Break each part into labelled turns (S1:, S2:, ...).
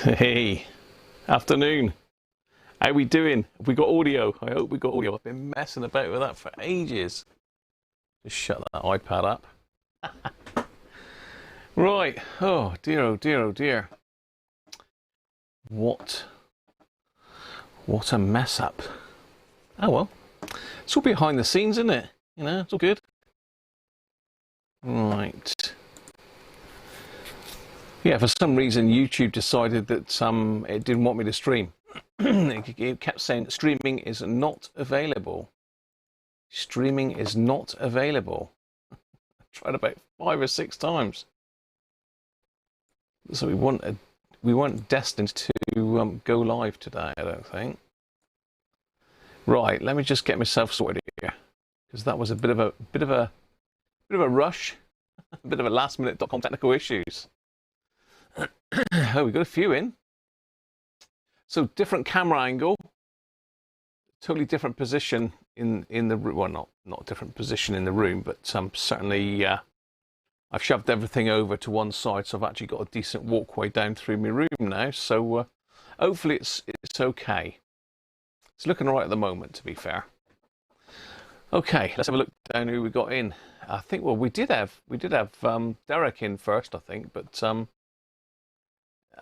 S1: Hey, afternoon. How we doing? Have we got audio? I hope we got audio. I've been messing about with that for ages. Just shut that iPad up. Right. Oh dear, oh dear, oh dear. What a mess up. Oh well. It's all behind the scenes, isn't it? You know, it's all good. Right. Yeah, for some reason YouTube decided that it didn't want me to stream. It kept saying streaming is not available. Streaming is not available. I tried about 5 or 6 times. So we weren't destined to go live today, I don't think. Right, let me just get myself sorted here, because that was a bit of a rush, a bit of a last-minute.com technical issues. Oh, we got a few in. So different camera angle, totally different position in the room. Well, not different position in the room, but certainly I've shoved everything over to one side, so I've actually got a decent walkway down through my room now. So hopefully it's okay. It's looking all right at the moment, to be fair. Okay, let's have a look down who we got in. I think we did have Derek in first, I think, but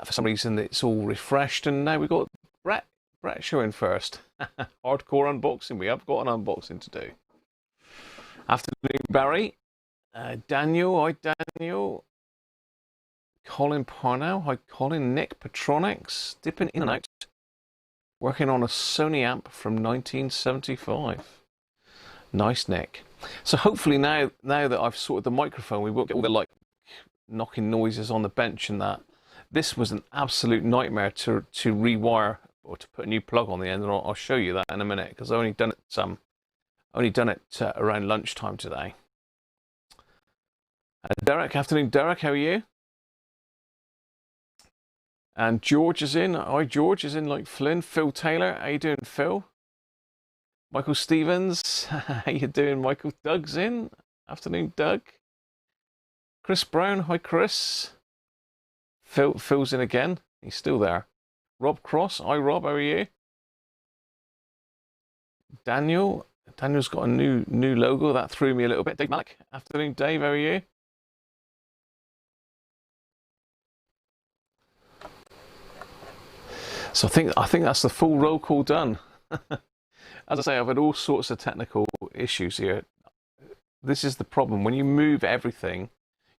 S1: for some reason it's all refreshed, and now we've got Brett showing first. Hardcore unboxing. We have got an unboxing to do. Afternoon, Barry. Daniel. Hi, Daniel. Colin Parnell. Hi, Colin. Nick Petronics. Dipping in and out. Working on a Sony amp from 1975. Nice, Nick. So hopefully now that I've sorted the microphone, we won't get all the like knocking noises on the bench and that. This was an absolute nightmare to rewire or to put a new plug on the end, and I'll show you that in a minute, because I only done it around lunchtime today. Derek, afternoon, Derek. How are you? And George is in. Hi, George is in like Flynn. Phil Taylor, how you doing, Phil? Michael Stevens, how you doing, Michael? Doug's in. Afternoon, Doug. Chris Brown, hi, Chris. Phil's in again. He's still there. Rob Cross. Hi, Rob. How are you? Daniel's got a new logo. That threw me a little bit. Dave Malik. Afternoon, Dave. How are you? So I think that's the full roll call done. As I say, I've had all sorts of technical issues here. This is the problem. When you move everything,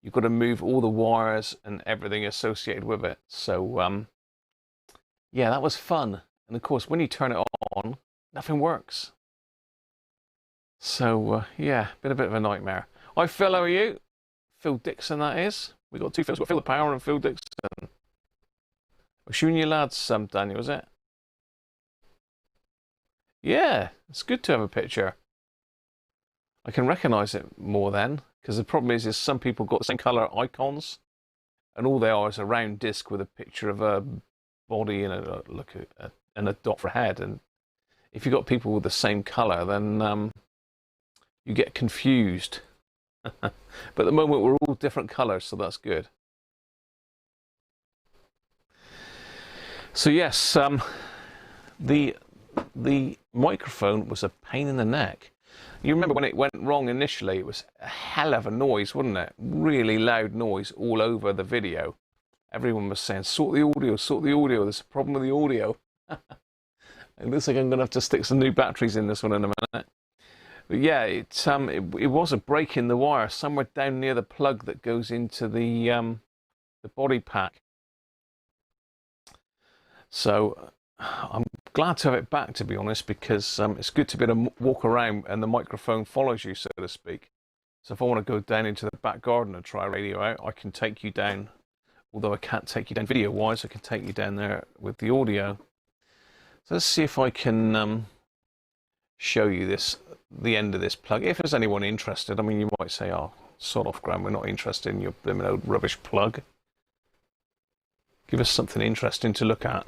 S1: you've got to move all the wires and everything associated with it. So, yeah, that was fun. And of course, when you turn it on, nothing works. So, yeah, been a bit of a nightmare. Hi, Phil, how are you? Phil Dixon, that is. We got two Phils. We've got Phil the Power and Phil Dixon. We're shooting you lads, Daniel, is it? Yeah, it's good to have a picture. I can recognise it more then, because the problem is some people got the same colour icons, and all they are is a round disc with a picture of a body and a dot for a head. And if you've got people with the same colour, then you get confused. But at the moment we're all different colours, so that's good. So yes, the microphone was a pain in the neck. You remember when it went wrong initially, it was a hell of a noise, wasn't it? Really loud noise all over the video. Everyone was saying, sort the audio, there's a problem with the audio. It looks like I'm going to have to stick some new batteries in this one in a minute. But yeah, it was a break in the wire somewhere down near the plug that goes into the body pack. So I'm glad to have it back, to be honest, because it's good to be able to walk around and the microphone follows you, so to speak. So if I want to go down into the back garden and try a radio out, I can take you down. Although I can't take you down video-wise, I can take you down there with the audio. So let's see if I can show you the end of this plug. If there's anyone interested, I mean, you might say, oh, sod off, Graham, we're not interested in your blooming old rubbish plug. Give us something interesting to look at.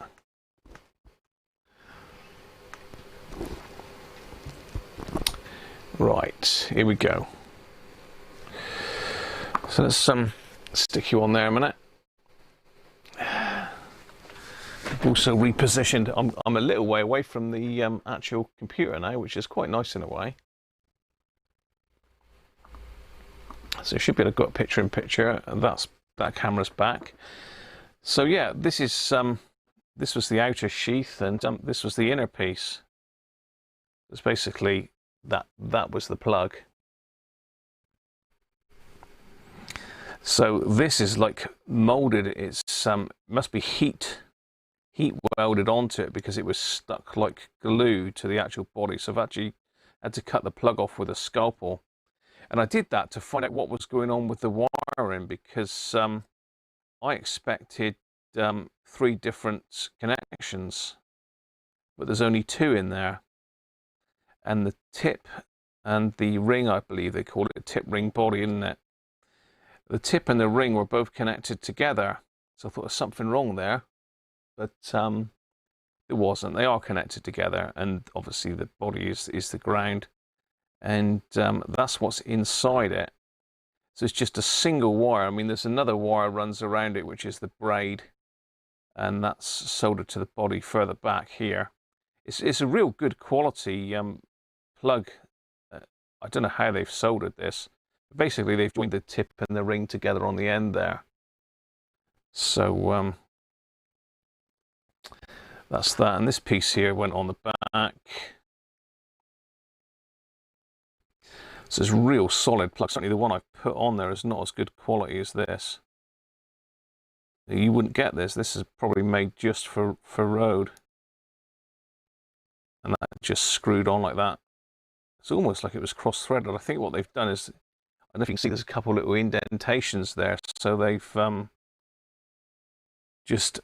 S1: Right, here we go. So let's stick you on there a minute. Also repositioned. I'm a little way away from the actual computer now, which is quite nice in a way. So you should be able to go picture in picture, and that camera's back. So yeah, this was the outer sheath, and this was the inner piece. It's basically that was the plug. So this is like molded. It's must be heat welded onto it because it was stuck like glue to the actual body. So I've actually had to cut the plug off with a scalpel. And I did that to find out what was going on with the wiring, because I expected 3 different connections, but there's only 2 in there. And the tip and the ring, I believe they call it a tip ring body, isn't it? The tip and the ring were both connected together. So I thought there's something wrong there, but it wasn't. They are connected together, and obviously the body is the ground. And that's what's inside it. So it's just a single wire. I mean, there's another wire runs around it, which is the braid, and that's soldered to the body further back here. It's a real good quality plug. I don't know how they've soldered this. Basically, they've joined the tip and the ring together on the end there. So that's that. And this piece here went on the back. So it's real solid plug. Certainly the one I've put on there is not as good quality as this. You wouldn't get this. This is probably made just for road. And that just screwed on like that. It's almost like it was cross-threaded. I think what they've done is, I don't know if you can see, there's a couple little indentations there. So they've just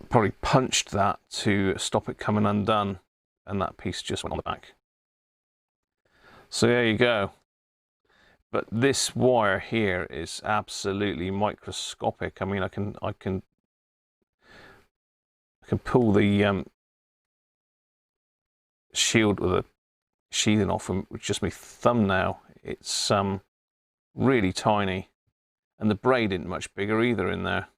S1: probably punched that to stop it coming undone. And that piece just went on the back. So there you go. But this wire here is absolutely microscopic. I mean, I can pull the shield with a sheathing off with just my thumbnail. It's really tiny, and the braid isn't much bigger either in there.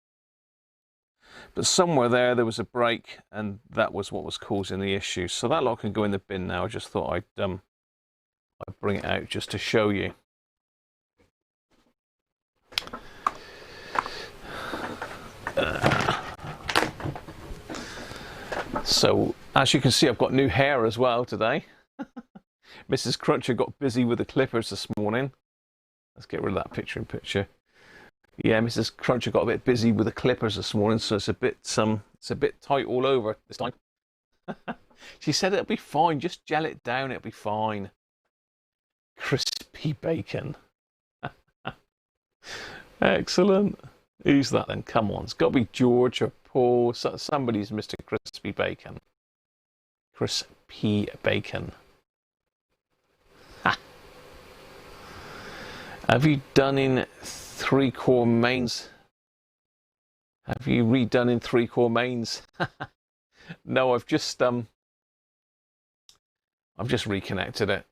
S1: But somewhere there was a break, and that was what was causing the issue. So that lot can go in the bin now. I just thought I'd bring it out just to show you. So as you can see, I've got new hair as well today. Mrs. Cruncher got busy with the clippers this morning. Let's get rid of that picture in picture. Yeah, Mrs. Cruncher got a bit busy with the clippers this morning, so it's a bit tight all over this time. She said it'll be fine, just gel it down, it'll be fine. Crispy bacon. Excellent. Who's that then? Come on, it's got to be George or Paul. Somebody's Mr. Crispy Bacon. Crispy bacon. Ha. Have you done in 3-core mains? Have you redone in 3-core mains? No, I've just reconnected it.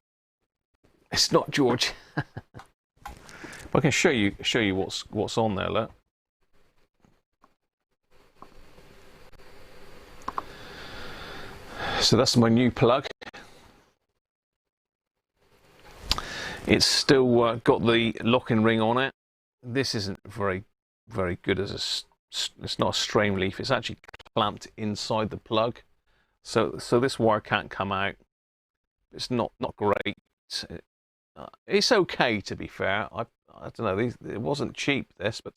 S1: It's not George. But I can show you what's on there. Look. So that's my new plug. It's still got the locking ring on it. This isn't very good as it's not a strain relief. It's actually clamped inside the plug. So this wire can't come out. It's not great. It's okay, to be fair. I don't know. It wasn't cheap, this, but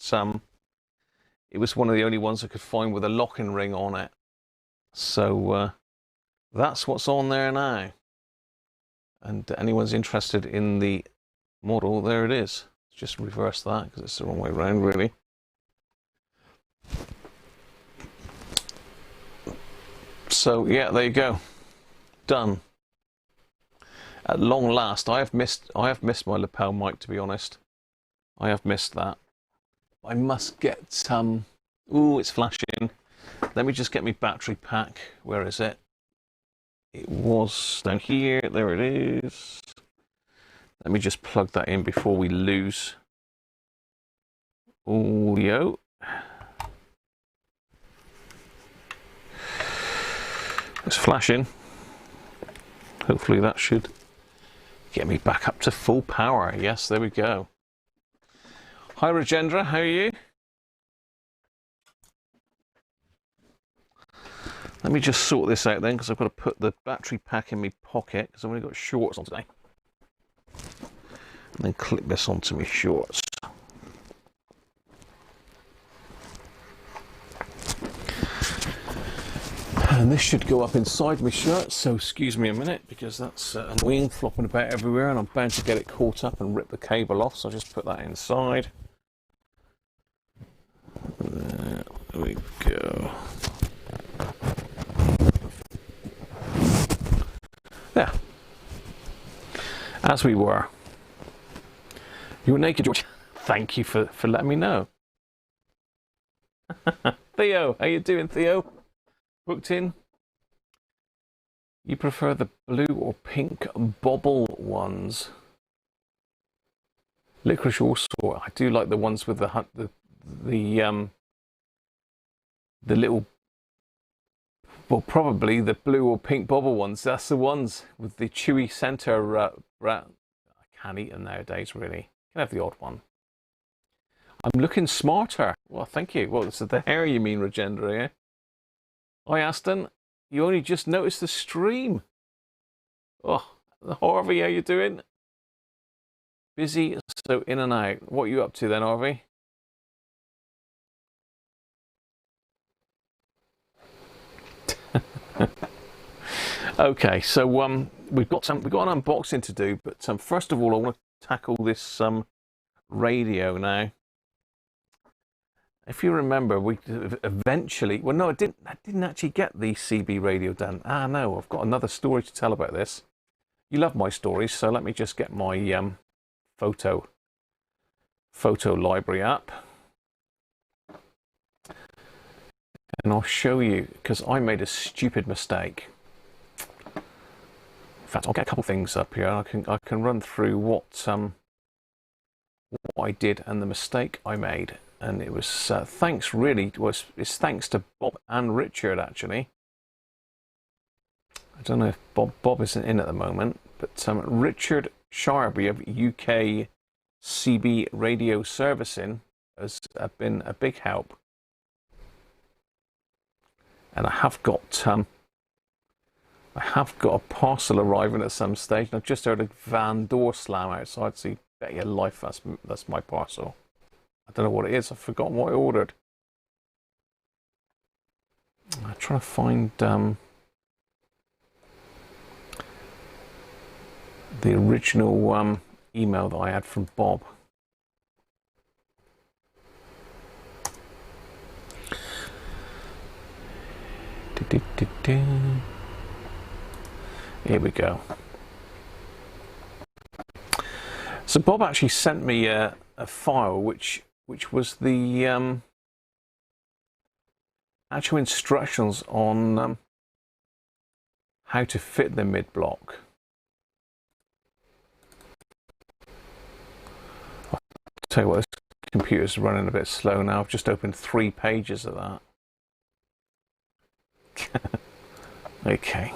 S1: it was one of the only ones I could find with a locking ring on it. So that's what's on there now. And anyone's interested in the model, there it is. Let's just reverse that because it's the wrong way around, really. So yeah, there you go. Done. At long last, I have missed my lapel mic, to be honest. I have missed that. I must get some. Ooh, it's flashing. Let me just get my battery pack. Where is it? It was down here. There it is. Let me just plug that in before we lose audio. It's flashing. Hopefully that should get me back up to full power. Yes, there we go. Hi Rajendra, how are you? Let me just sort this out then, because I've got to put the battery pack in my pocket, because I've only got shorts on today. And then clip this onto my shorts. And this should go up inside my shirt, so excuse me a minute, because that's annoying, flopping about everywhere, and I'm bound to get it caught up and rip the cable off, so I'll just put that inside. There we go. There. As we were. You were naked, George. Thank you for letting me know. Theo, how you doing, Theo? Booked in? You prefer the blue or pink bobble ones? Licorice also. I do like the ones with the little. Well, probably the blue or pink bobble ones. That's the ones with the chewy centre. I can't eat them nowadays, really. You can have the odd one. I'm looking smarter. Well, thank you. Well, it's the hair you mean, Rajendra, yeah? Hi, Aston. You only just noticed the stream. Oh, Harvey, how you doing? Busy, so in and out. What are you up to then, Harvey? Okay, so we've got an unboxing to do, but first of all, I want to tackle this radio now. If you remember, we eventually, well, no, I didn't actually get the CB radio done. Ah, no, I've got another story to tell about this. You love my stories, so let me just get my photo library up, and I'll show you, because I made a stupid mistake. In fact, I'll get a couple of things up here. I can run through what I did and the mistake I made. And it was thanks, really, it's thanks to Bob and Richard, actually. I don't know if Bob isn't in at the moment, but Richard Sharby of UK CB Radio Servicing has been a big help. And I have got a parcel arriving at some stage, and I've just heard a van door slam outside, so you bet your life that's my parcel. I don't know what it is. I've forgotten what I ordered. I'm trying to find the original email that I had from Bob. Here we go. So Bob actually sent me a file which was the actual instructions on how to fit the mid-block. I'll tell you what, this computer's running a bit slow now. I've just opened 3 pages of that. Okay.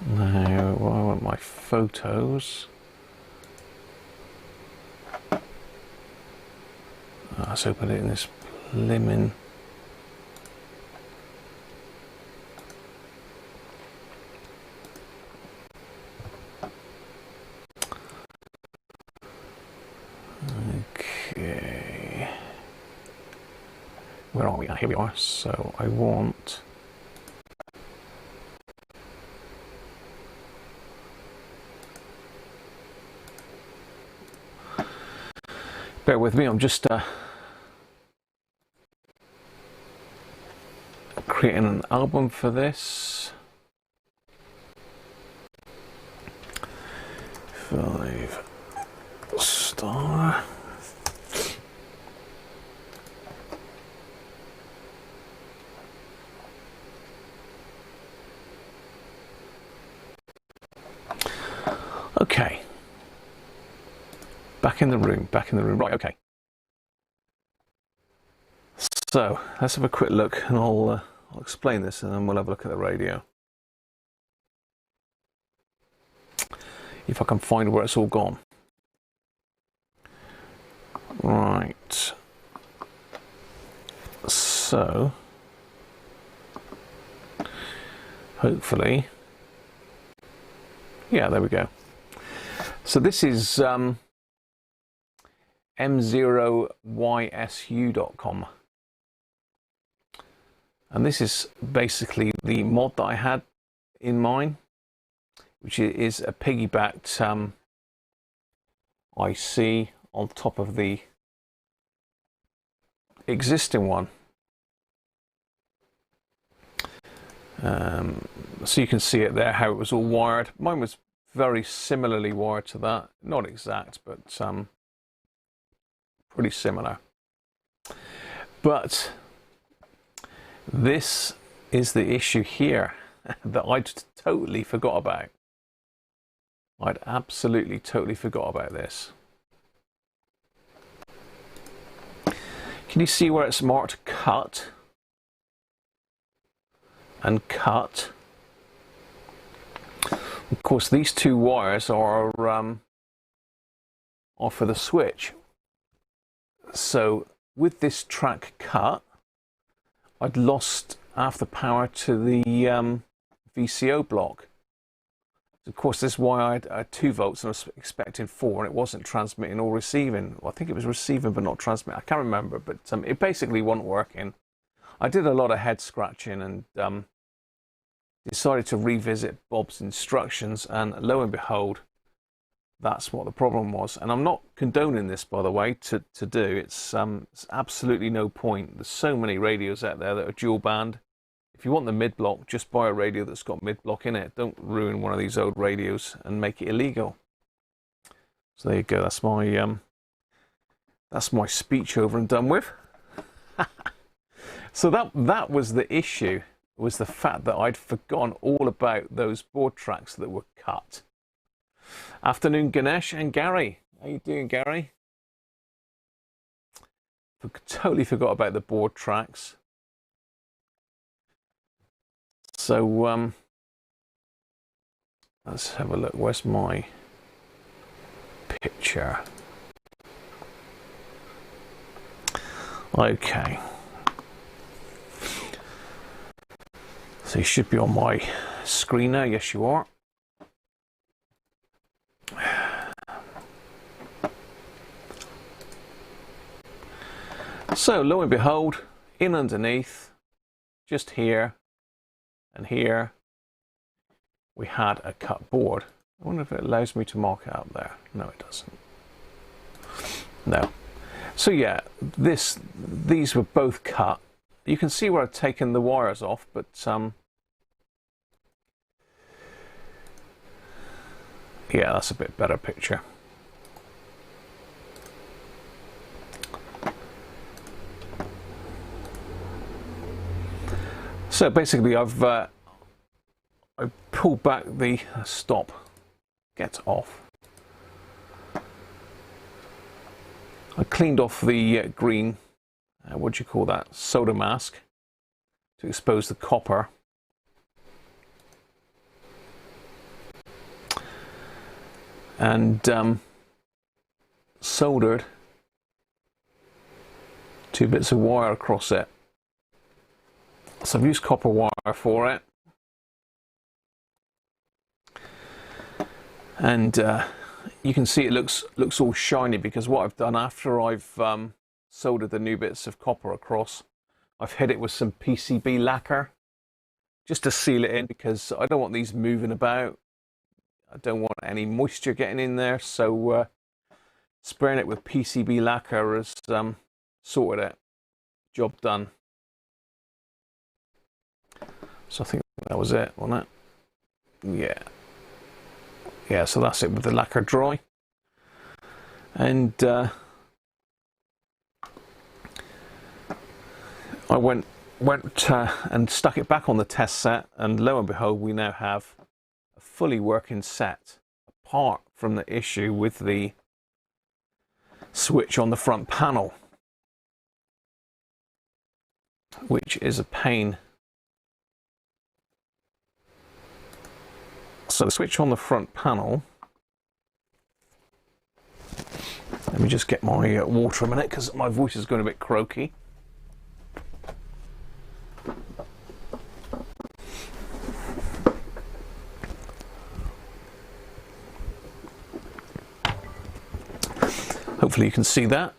S1: Now, I want my photos. Let's open it in this blimmin'. Okay. Where are we? Here we are. So I want. Bear with me, I'm just creating an album for this. 5-star. Okay. Back in the room, right, okay. So let's have a quick look, and I'll explain this, and then we'll have a look at the radio. If I can find where it's all gone. Right. So hopefully, yeah, there we go. So this is m0ysu.com, and this is basically the mod that I had in mind, which is a piggybacked IC on top of the existing one. So you can see it there, how it was all wired. Mine was very similarly wired to that, not exact, but pretty similar. But this is the issue here that I'd totally forgot about. I'd absolutely totally forgot about this. Can you see where it's marked cut and cut? Of course, these two wires are for the switch. So with this track cut, I'd lost half the power to the VCO block. Of course, this wire I had 2 volts and I was expecting 4, and it wasn't transmitting or receiving. Well, I think it was receiving but not transmitting. I can't remember, but it basically wasn't working. I did a lot of head scratching and decided to revisit Bob's instructions, and lo and behold, that's what the problem was. And I'm not condoning this, by the way, to do. It's absolutely no point. There's so many radios out there that are dual band. If you want the mid block, just buy a radio that's got mid block in it. Don't ruin one of these old radios and make it illegal. So there you go. That's my speech over and done with. So that was the issue, was the fact that I'd forgotten all about those board tracks that were cut. Afternoon, Ganesh and Gary. How you doing, Gary? Totally forgot about the board tracks. So let's have a look. Where's my picture? Okay. So you should be on my screen now. Yes, you are. So lo and behold, in underneath, just here and here, we had a cut board. I wonder if it allows me to mark it up there. No, it doesn't. No. So yeah, these were both cut. You can see where I've taken the wires off, but yeah, that's a bit better picture. So basically, I pulled back the stop, get off. I cleaned off the green, what do you call that, solder mask, to expose the copper. And soldered 2 bits of wire across it. So I've used copper wire for it. And you can see it looks all shiny, because what I've done after I've soldered the new bits of copper across, I've hit it with some PCB lacquer just to seal it in, because I don't want these moving about. I don't want any moisture getting in there, so spraying it with PCB lacquer has sorted it. Job done. So I think that was it, wasn't it? Yeah. Yeah, so that's it with the lacquer dry. And I went and stuck it back on the test set, and lo and behold, we now have a fully working set, apart from the issue with the switch on the front panel. which is a pain. So the switch on the front panel, let me just get my water a minute because my voice is going a bit croaky. Hopefully you can see that.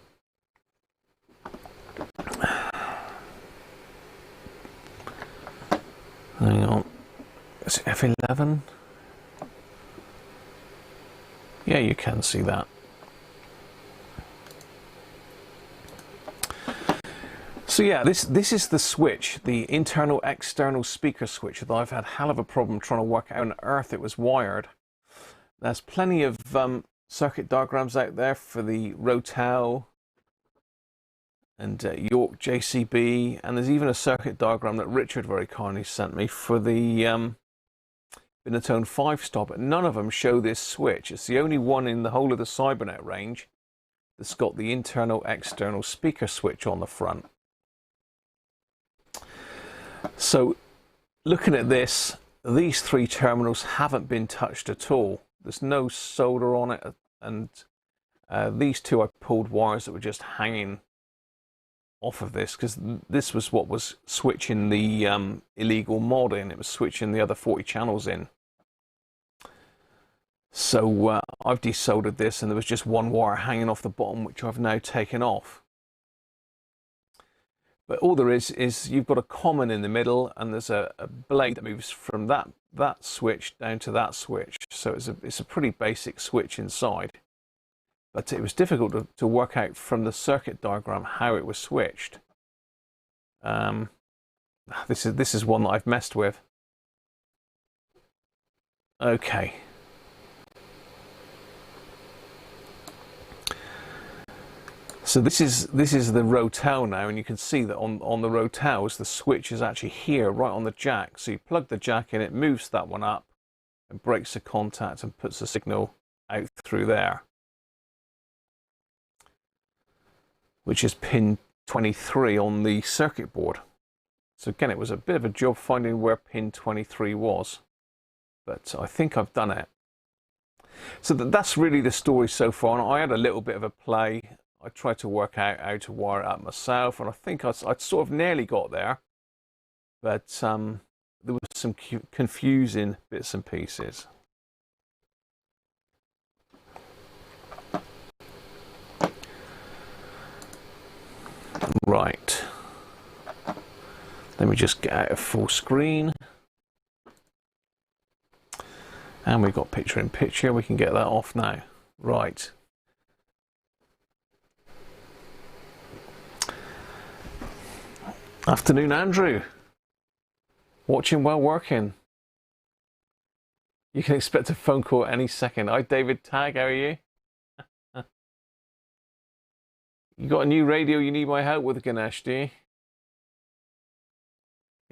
S1: Hang on, is it F11? Yeah, you can see that. So yeah, this is the switch, the internal external speaker switch that I've had a hell of a problem trying to work out on earth it was wired. There's plenty of circuit diagrams out there for the Rotel and York JCB, and there's even a circuit diagram that Richard very kindly sent me for the Binatone 5-star, but none of them show this switch. It's the only one in the whole of the Cybernet range that's got the internal external speaker switch on the front. So looking at this, these three terminals haven't been touched at all. There's no solder on it, and these two I pulled wires that were just hanging off of this because this was what was switching the illegal mod in. It was switching the other 40 channels in. So I've desoldered this, and there was just one wire hanging off the bottom, which I've now taken off. But all there is you've got a common in the middle, and there's a blade that moves from that switch down to that switch. So it's a pretty basic switch inside. But it was difficult to work out from the circuit diagram how it was switched. This is one that I've messed with. Okay. So this is the Rotel now, and you can see that on the Rotels the switch is actually here, right on the jack. So you plug the jack in, it moves that one up, and breaks the contact and puts the signal out through there, which is pin 23 on the circuit board. So again, it was a bit of a job finding where pin 23 was, but I think I've done it. So that's really the story so far, and I had a little bit of a play. I tried to work out how to wire it up myself, and I think I'd sort of nearly got there, but there was some confusing bits and pieces. Right, let me just get out of full screen, and we've got picture in picture. We can get that off now. Right. Afternoon, Andrew. Watching while working. You can expect a phone call any second. Hi, David Tag. How are you? You got a new radio you need my help with, Ganesh, do you? You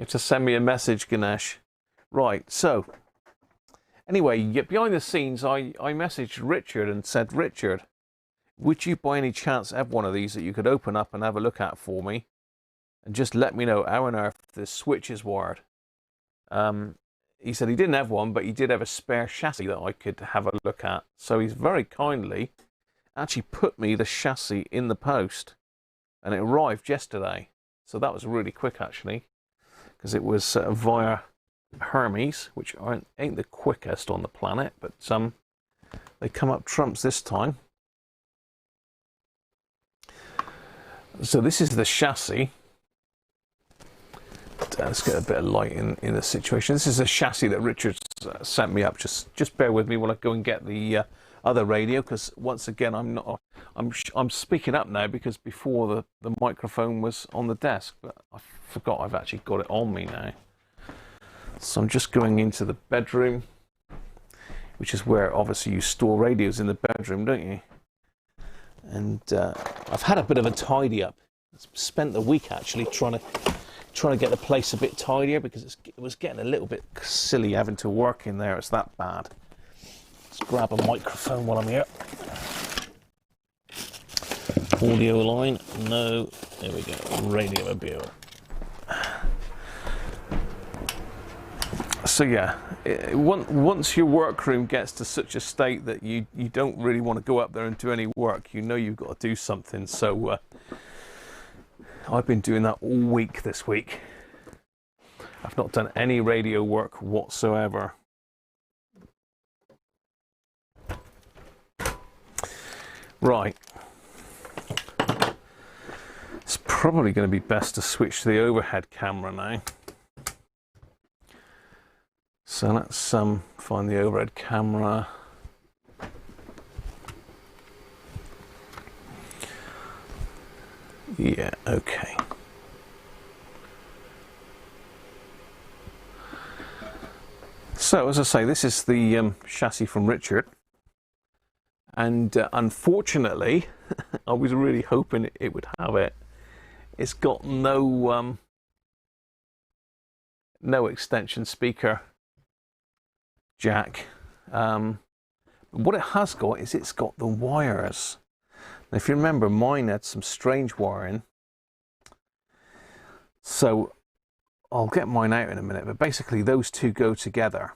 S1: have to send me a message, Ganesh. Right, so anyway, behind the scenes, I messaged Richard and said, Richard, would you by any chance have one of these that you could open up and have a look at for me? And just let me know how on earth the switch is wired. He said he didn't have one, but he did have a spare chassis that I could have a look at. So he's very kindly actually put me the chassis in the post, and it arrived yesterday. So that was really quick, actually, because it was via Hermes, which ain't the quickest on the planet, but they come up trumps this time. So this is the chassis. Let's get a bit of light in the situation. This is a chassis that Richard sent me up. Just bear with me while I go and get the other radio, because once again I'm speaking up now because before the microphone was on the desk, but I forgot I've actually got it on me now. So I'm just going into the bedroom, which is where obviously you store radios, in the bedroom, don't you? And I've had a bit of a tidy up. Spent the week actually trying to get the place a bit tidier, because it was getting a little bit silly having to work in there. It's that bad. Let's grab a microphone while I'm here. Audio line, no, there we go, radio viewer. So yeah, once your workroom gets to such a state that you don't really want to go up there and do any work, you know you've got to do something. So I've been doing that all week this week. I've not done any radio work whatsoever. Right. It's probably going to be best to switch to the overhead camera now. So let's find the overhead camera. Yeah, okay. So as I say, this is the chassis from Richard, and unfortunately, I was really hoping it would have it. It's got no extension speaker jack. What it has got is it's got the wires. Now, if you remember, mine had some strange wiring. So I'll get mine out in a minute, but basically those two go together.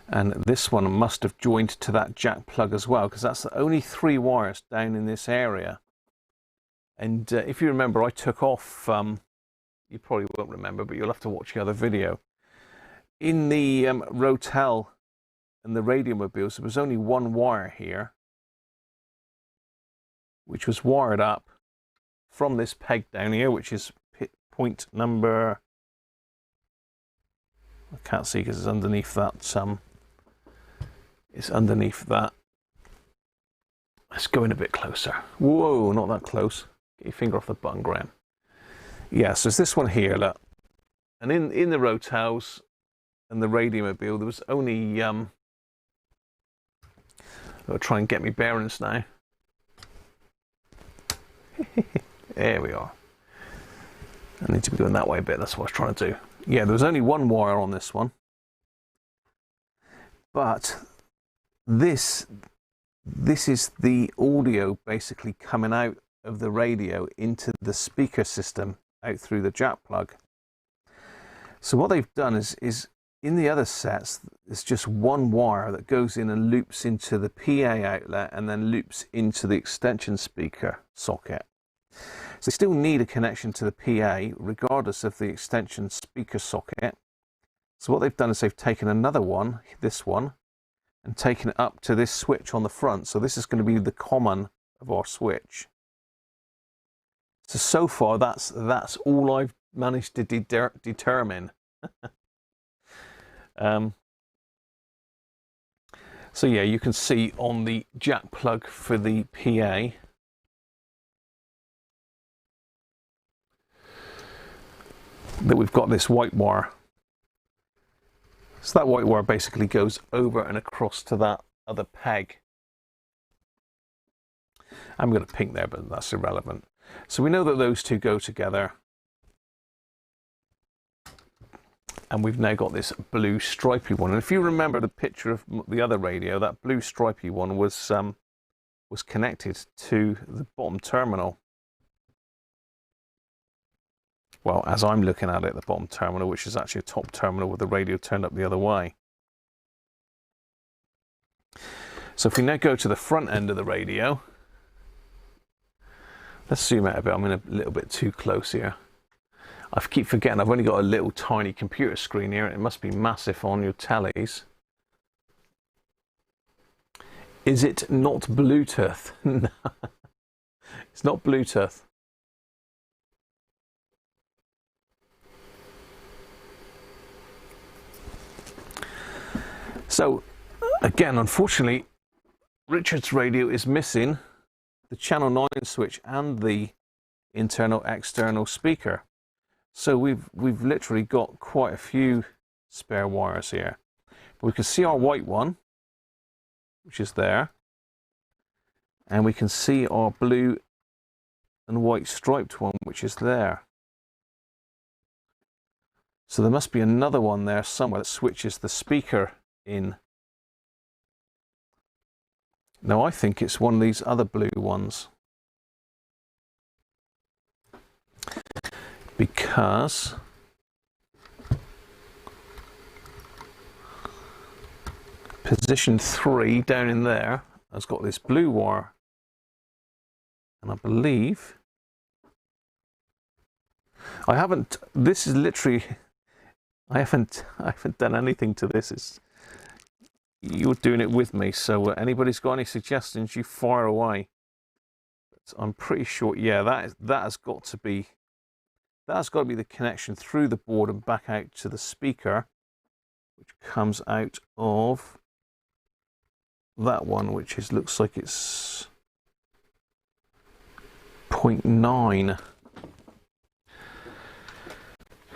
S1: And this one must have joined to that jack plug as well, because that's the only 3 wires down in this area. And if you remember, I took off, you probably won't remember, but you'll have to watch the other video. In the Rotel and the Radiomobiles, there was only 1 wire here, which was wired up from this peg down here, which is point number, I can't see because it's underneath that, it's underneath that. Let's go in a bit closer. Whoa, not that close. Get your finger off the button, Graham. Yeah, so it's this one here, look. And in the Rotels and the Radiomobile, there was only, I'll try and get me bearings now. There we are. I need to be going that way a bit, that's what I was trying to do. Yeah, there was only 1 wire on this one. But this is the audio basically coming out of the radio into the speaker system out through the jack plug. So what they've done is in the other sets, it's just 1 wire that goes in and loops into the PA outlet and then loops into the extension speaker socket. So they still need a connection to the PA regardless of the extension speaker socket. So what they've done is they've taken another one, this one, and taken it up to this switch on the front. So this is going to be the common of our switch. So far that's all I've managed to determine. So yeah, you can see on the jack plug for the PA, that we've got this white wire. So that white wire basically goes over and across to that other peg. I'm going to pink there, but that's irrelevant. So we know that those two go together. And we've now got this blue stripy one. And if you remember the picture of the other radio, that blue stripy one was connected to the bottom terminal. Well, as I'm looking at it, the bottom terminal, which is actually a top terminal with the radio turned up the other way. So if we now go to the front end of the radio, let's zoom out a bit. I'm in a little bit too close here. I keep forgetting I've only got a little tiny computer screen here. It must be massive on your tellies. Is it not Bluetooth? No, it's not Bluetooth. So, again, unfortunately, Richard's radio is missing the channel 9 switch and the internal-external speaker. So we've literally got quite a few spare wires here. But we can see our white one, which is there, and we can see our blue and white striped one, which is there. So there must be another one there somewhere that switches the speaker in. Now I think it's one of these other blue ones. because position 3 down in there has got this blue wire, and I believe I haven't. This is literally. I haven't done anything to this. You're doing it with me. So anybody's got any suggestions, you fire away. But I'm pretty sure. Yeah, that has got to be. That's got to be the connection through the board and back out to the speaker, which comes out of that one, which is looks like it's 0.9.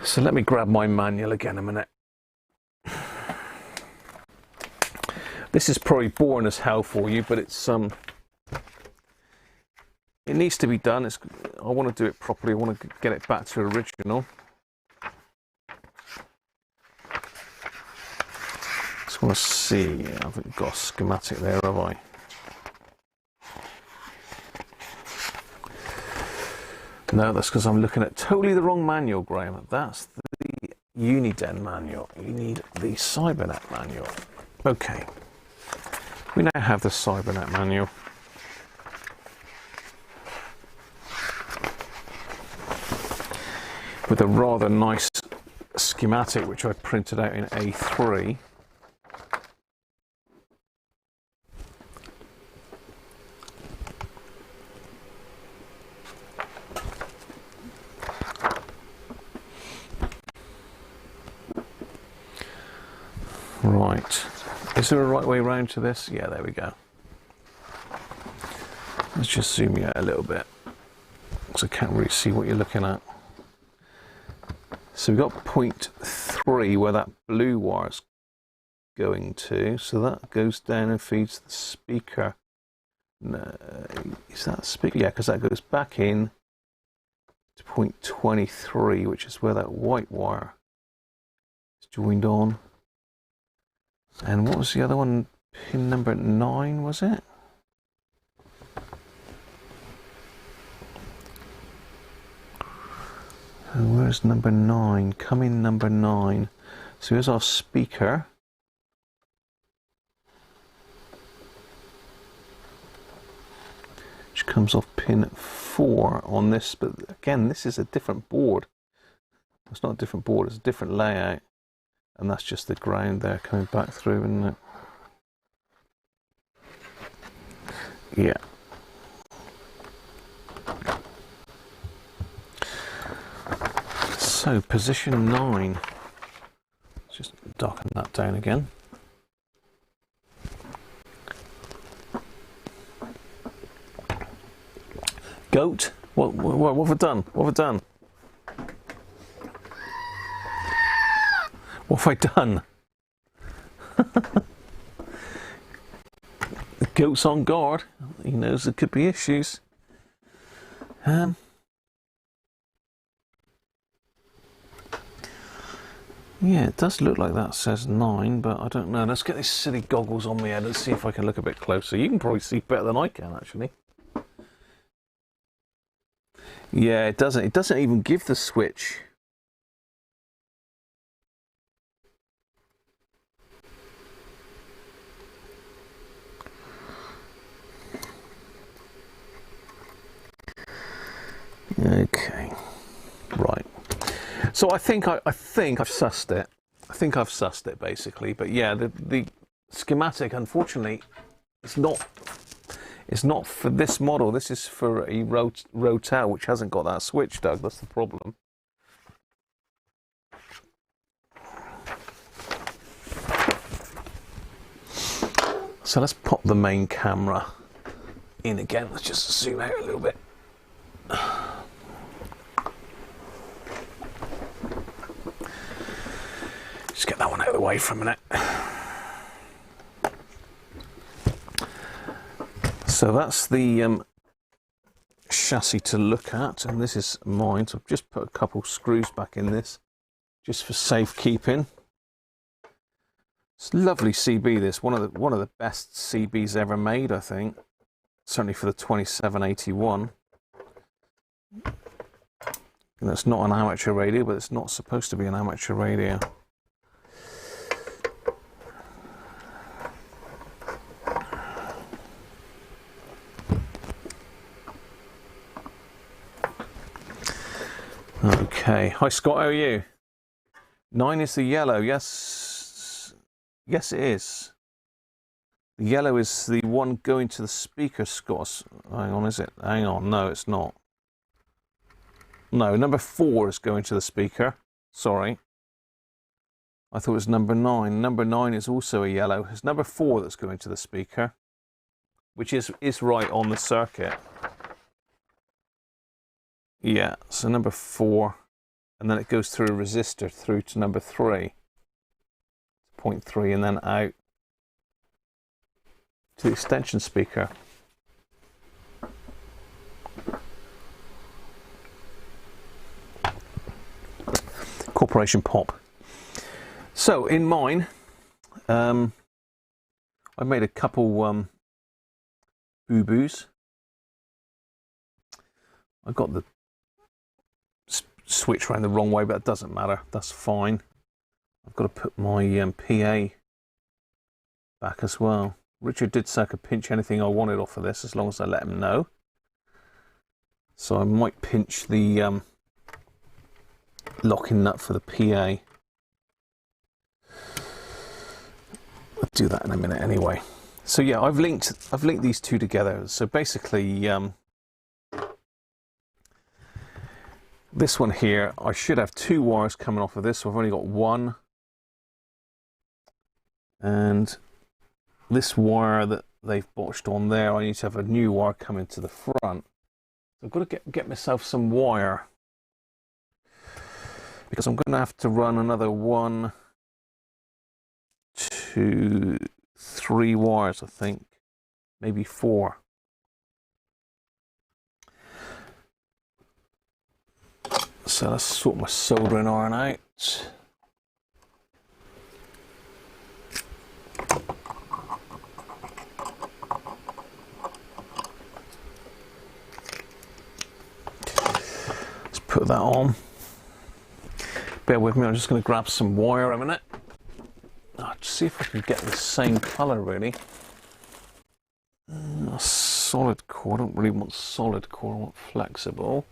S1: So let me grab my manual again a minute. This is probably boring as hell for you, but it's it needs to be done. I want to do it properly. I want to get it back to original. Just want to see. I haven't got a schematic there, have I? No, that's because I'm looking at totally the wrong manual, Graham. That's the Uniden manual. You need the Cybernet manual. Okay. We now have the Cybernet manual. With a rather nice schematic, which I printed out in A3. Right, is there a right way around to this? Yeah, there we go. Let's just zoom you out a little bit, because I can't really see what you're looking at. So we've got 0.3 where that blue wire's going to, so that goes down and feeds the speaker. No, is that speaker? Yeah, because that goes back in to 0.23, which is where that white wire is joined on. And what was the other one? Pin number 9, was it? And where's number 9? Come in number 9. So here's our speaker. Which comes off pin 4 on this, but again, this is a different board. It's not a different board, it's a different layout. And that's just the ground there coming back through, isn't it? Yeah. So, position 9. Let's just darken that down again. Goat? What have I done? What have I done? What have I done? The goat's on guard. He knows there could be issues. Yeah, it does look like that says 9, but I don't know. Let's get these silly goggles on my head and see if I can look a bit closer. You can probably see better than I can, actually. Yeah, it doesn't. It doesn't even give the switch. Okay, right. So I think I've sussed it. I think I've sussed it basically. But yeah, the schematic, unfortunately, it's not for this model. This is for a Rotel, which hasn't got that switch, Doug. That's the problem. So let's pop the main camera in again. Let's just zoom out a little bit. Just get that one out of the way for a minute. So that's the chassis to look at, and this is mine. So I've just put a couple screws back in this, just for safekeeping. It's lovely CB. This one of the best CBs ever made, I think. Certainly for the 2781. And it's not an amateur radio, but it's not supposed to be an amateur radio. Okay, hi Scott, how are you? 9 is the yellow, yes, yes it is. The yellow is the one going to the speaker, Scott. Hang on, is it? Hang on, no it's not. No, number 4 is going to the speaker, sorry. I thought it was number 9. Number 9 is also a yellow. It's number 4 that's going to the speaker, which is right on the circuit. Yeah, so number 4, and then it goes through a resistor through to number 3, 0.3, and then out to the extension speaker. Corporation Pop. So in mine, I made a couple boo-boos. I got the switch around the wrong way, but it doesn't matter, that's fine. I've got to put my PA back as well. Richard did say I could pinch anything I wanted off of this as long as I let him know. So I might pinch the locking nut for the PA. I'll do that in a minute anyway. So yeah, I've linked these two together. So basically this one here, I should have 2 wires coming off of this, so I've only got 1. And this wire that they've botched on there, I need to have a new wire coming to the front. So I've got to get myself some wire, because I'm going to have to run another 1, 2, 3 wires, I think, maybe 4. So let's sort my soldering iron out. Let's put that on. Bear with me, I'm just going to grab some wire a minute. See if I can get the same colour really. A solid core, I don't really want solid core, I want flexible.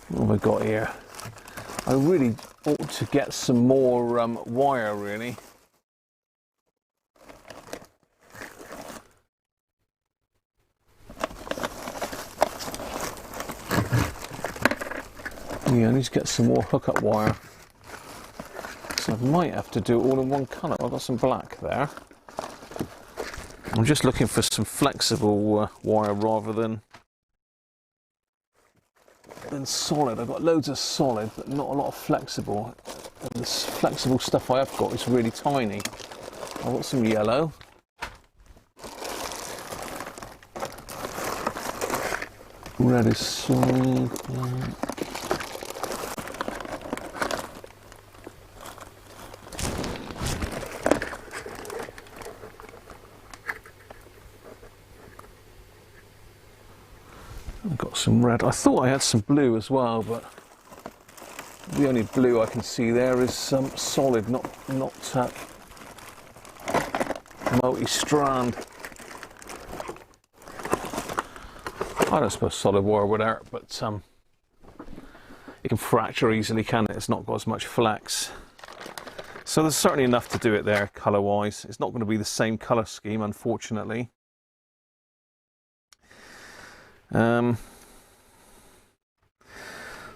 S1: What have I got here? I really ought to get some more wire really. Yeah, I need to get some more hookup wire. So I might have to do it all in one colour. I've got some black there. I'm just looking for some flexible wire rather than solid. I've got loads of solid, but not a lot of flexible. And this flexible stuff I have got is really tiny. I've got some yellow. Red is solid. Black. I've got some red. I thought I had some blue as well, but the only blue I can see there is solid, not multi-strand. I don't suppose solid wire would hurt, but it can fracture easily, can it? It's not got as much flex. So there's certainly enough to do it there, colour-wise. It's not going to be the same colour scheme, unfortunately.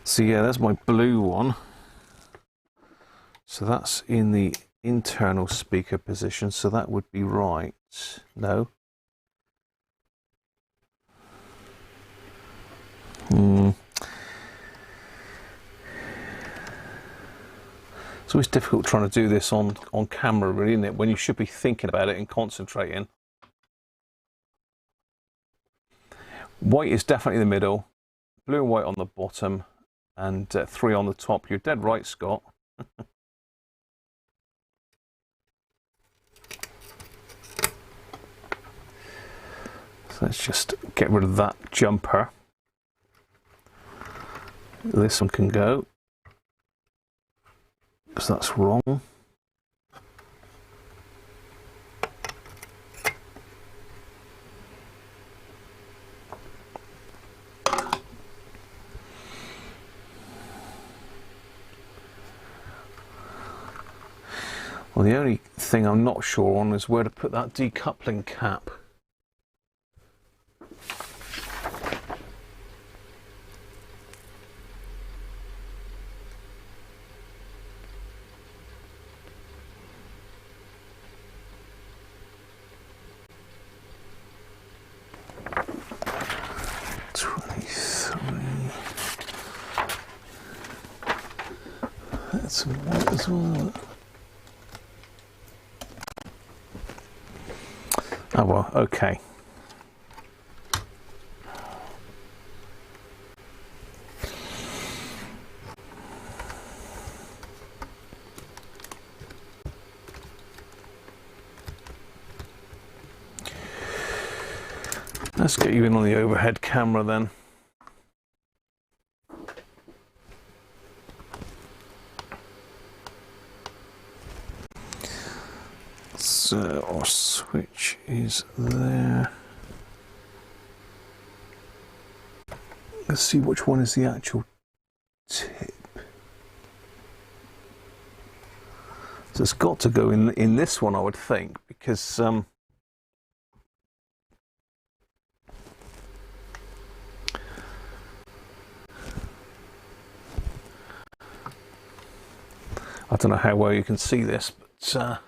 S1: So yeah, there's my blue one. So that's in the internal speaker position, so that would be right. No. It's always difficult trying to do this on camera, really, isn't it? When you should be thinking about it and concentrating. White is definitely the middle, blue and white on the bottom, and 3 on the top. You're dead right, Scott. So let's just get rid of that jumper. This one can go, because that's wrong. Well, the only thing I'm not sure on is where to put that decoupling cap. That's white as well. Oh well, okay. Let's get you in on the overhead camera then. So our switch is there. Let's see which one is the actual tip. So it's got to go in this one, I would think, because I don't know how well you can see this, but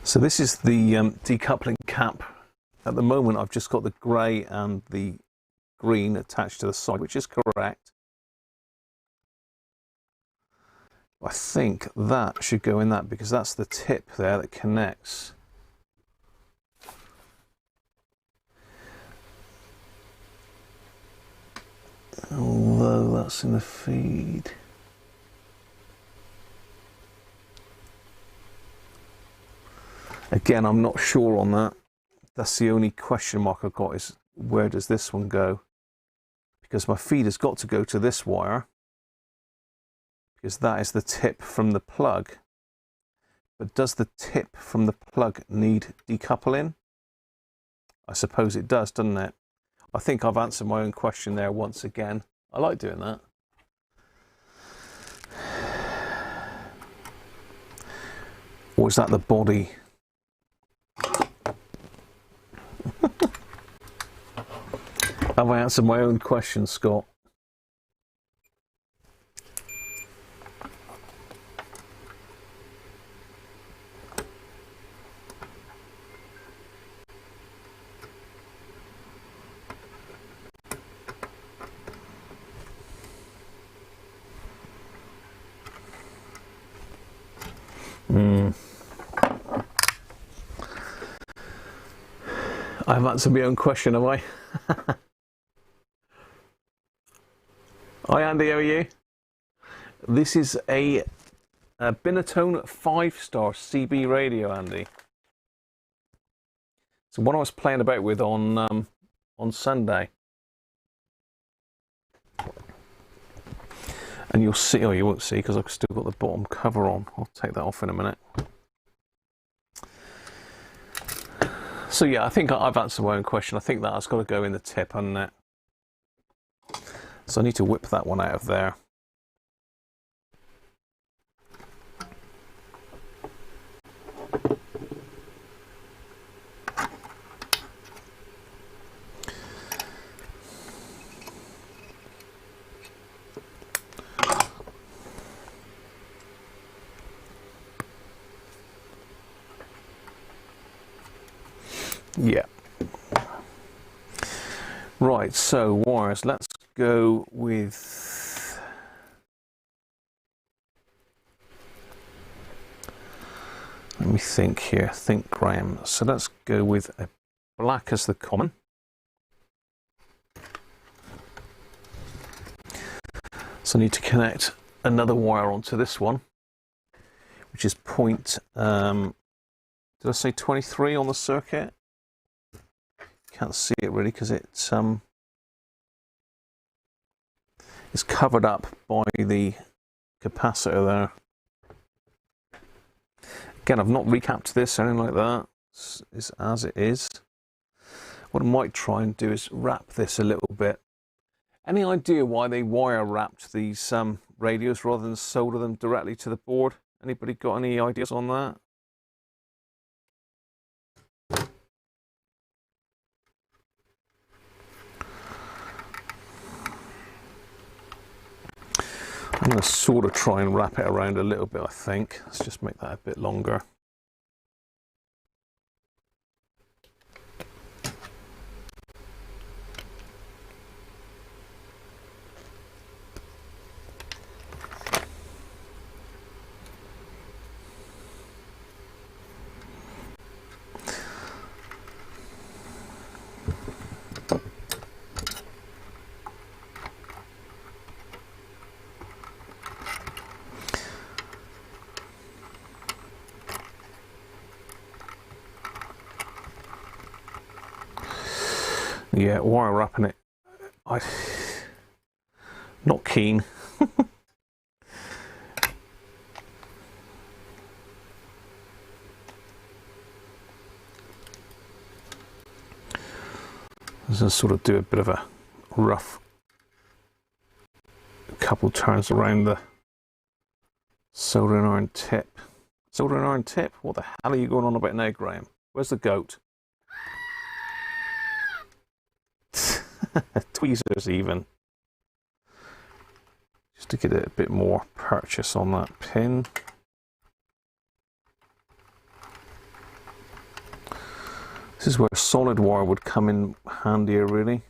S1: so this is the decoupling cap. At the moment I've just got the grey and the green attached to the side, which is correct. I think that should go in that because that's the tip there that connects. Although that's in the feed. Again, I'm not sure on that. That's the only question mark I've got, is where does this one go? Because my feed has got to go to this wire, because that is the tip from the plug. But does the tip from the plug need decoupling? I suppose it does, doesn't it? I think I've answered my own question there once again. I like doing that. Or is that the body? Have I answered my own question, Scott? I've answered my own question, have I? Hi Andy, how are you? This is a Binatone 5-star CB radio, Andy. So what I was playing about with on Sunday. And you'll see, oh you won't see because I've still got the bottom cover on. I'll take that off in a minute. So yeah, I think I've answered my own question. I think that has got to go in the tip, hasn't it? So I need to whip that one out of there. Yeah. Right, so wires, let's go with let me think here, think Graham. So let's go with a black as the common. So I need to connect another wire onto this one, which is point, did I say 23 on the circuit? Can't see it really because it's covered up by the capacitor there. Again, I've not recapped this or anything like that. It's as it is. What I might try and do is wrap this a little bit. Any idea why they wire wrapped these radios rather than solder them directly to the board? Anybody got any ideas on that? I'm going to sort of try and wrap it around a little bit, I think. Let's just make that a bit longer. Yeah, wire wrapping it, I'm not keen. Just sort of do a bit of a rough couple turns around the soldering iron tip. Soldering iron tip? What the hell are you going on about now, Graham? Where's the goat? Tweezers even. Just to get a bit more purchase on that pin. This is where solid wire would come in handier, really.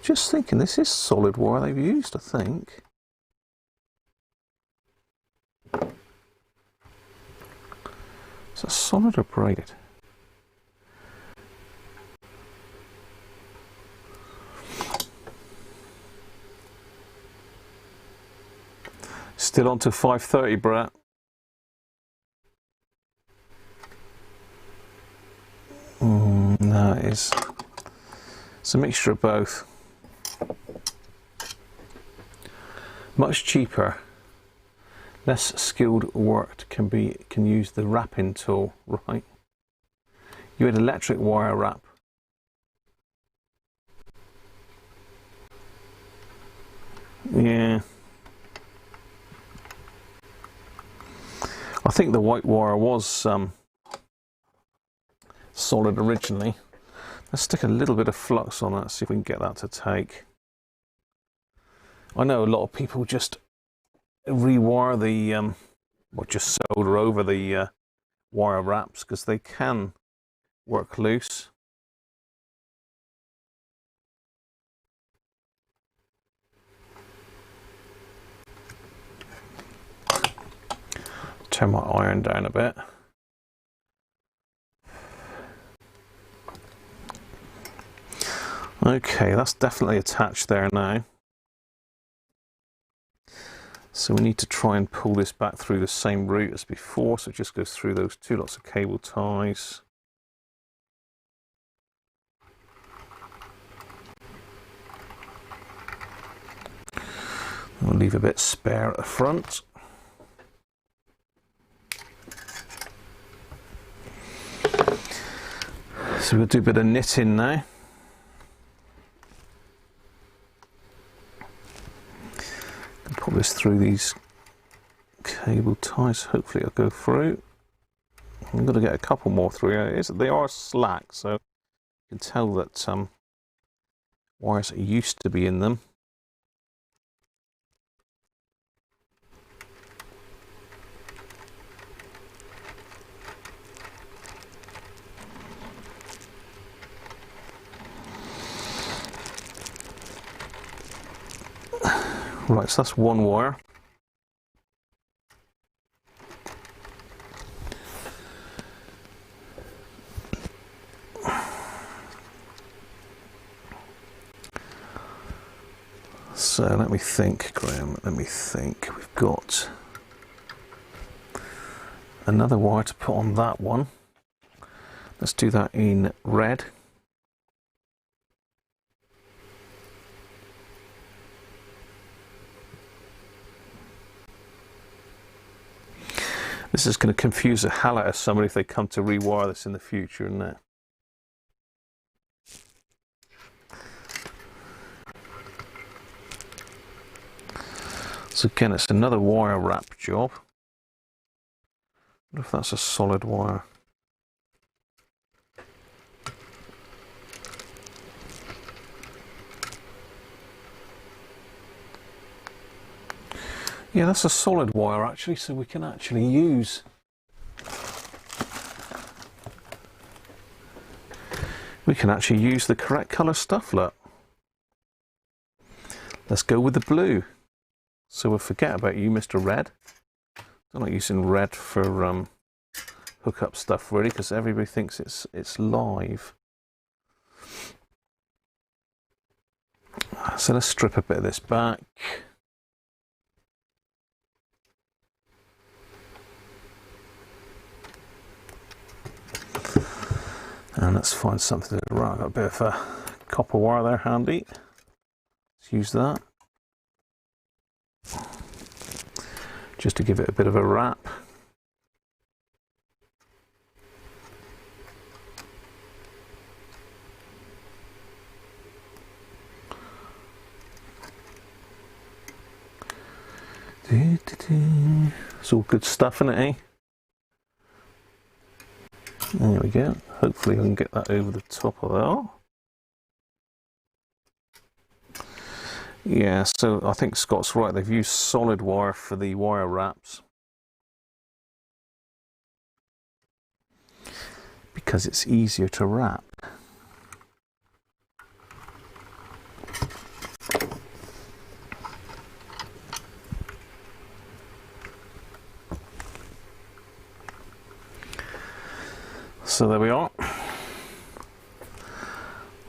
S1: Just thinking, this is solid wire they've used, I think. Is that solid or braided? Still on to 530, Brett. No, it's a mixture of both. Much cheaper, less skilled work can use the wrapping tool, right? You had electric wire wrap. Yeah. I think the white wire was solid originally. Let's stick a little bit of flux on that, see if we can get that to take. I know a lot of people just rewire the, or just solder over the wire wraps because they can work loose. Turn my iron down a bit. Okay, that's definitely attached there now. So we need to try and pull this back through the same route as before, so it just goes through those two lots of cable ties. I'll leave a bit spare at the front. So we'll do a bit of knitting now. Put this through these cable ties. Hopefully it'll go through. I'm going to get a couple more through. They are slack, so you can tell that wires used to be in them. Right, so that's one wire. So let me think, Graham, let me think. We've got another wire to put on that one. Let's do that in red. This is going to confuse the hell out of somebody if they come to rewire this in the future, isn't it? So again, it's another wire wrap job. I wonder if that's a solid wire. Yeah, that's a solid wire actually, so we can actually use the correct colour stuff, look. Let's go with the blue. So we'll forget about you, Mr. Red. I'm not using red for hookup stuff really, because everybody thinks it's live. So let's strip a bit of this back. And let's find something to wrap. I've got a bit of a copper wire there handy. Let's use that. Just to give it a bit of a wrap. It's all good stuff, isn't it, eh? There we go. Hopefully I can get that over the top of that. Yeah, so I think Scott's right. They've used solid wire for the wire wraps because it's easier to wrap. So there we are.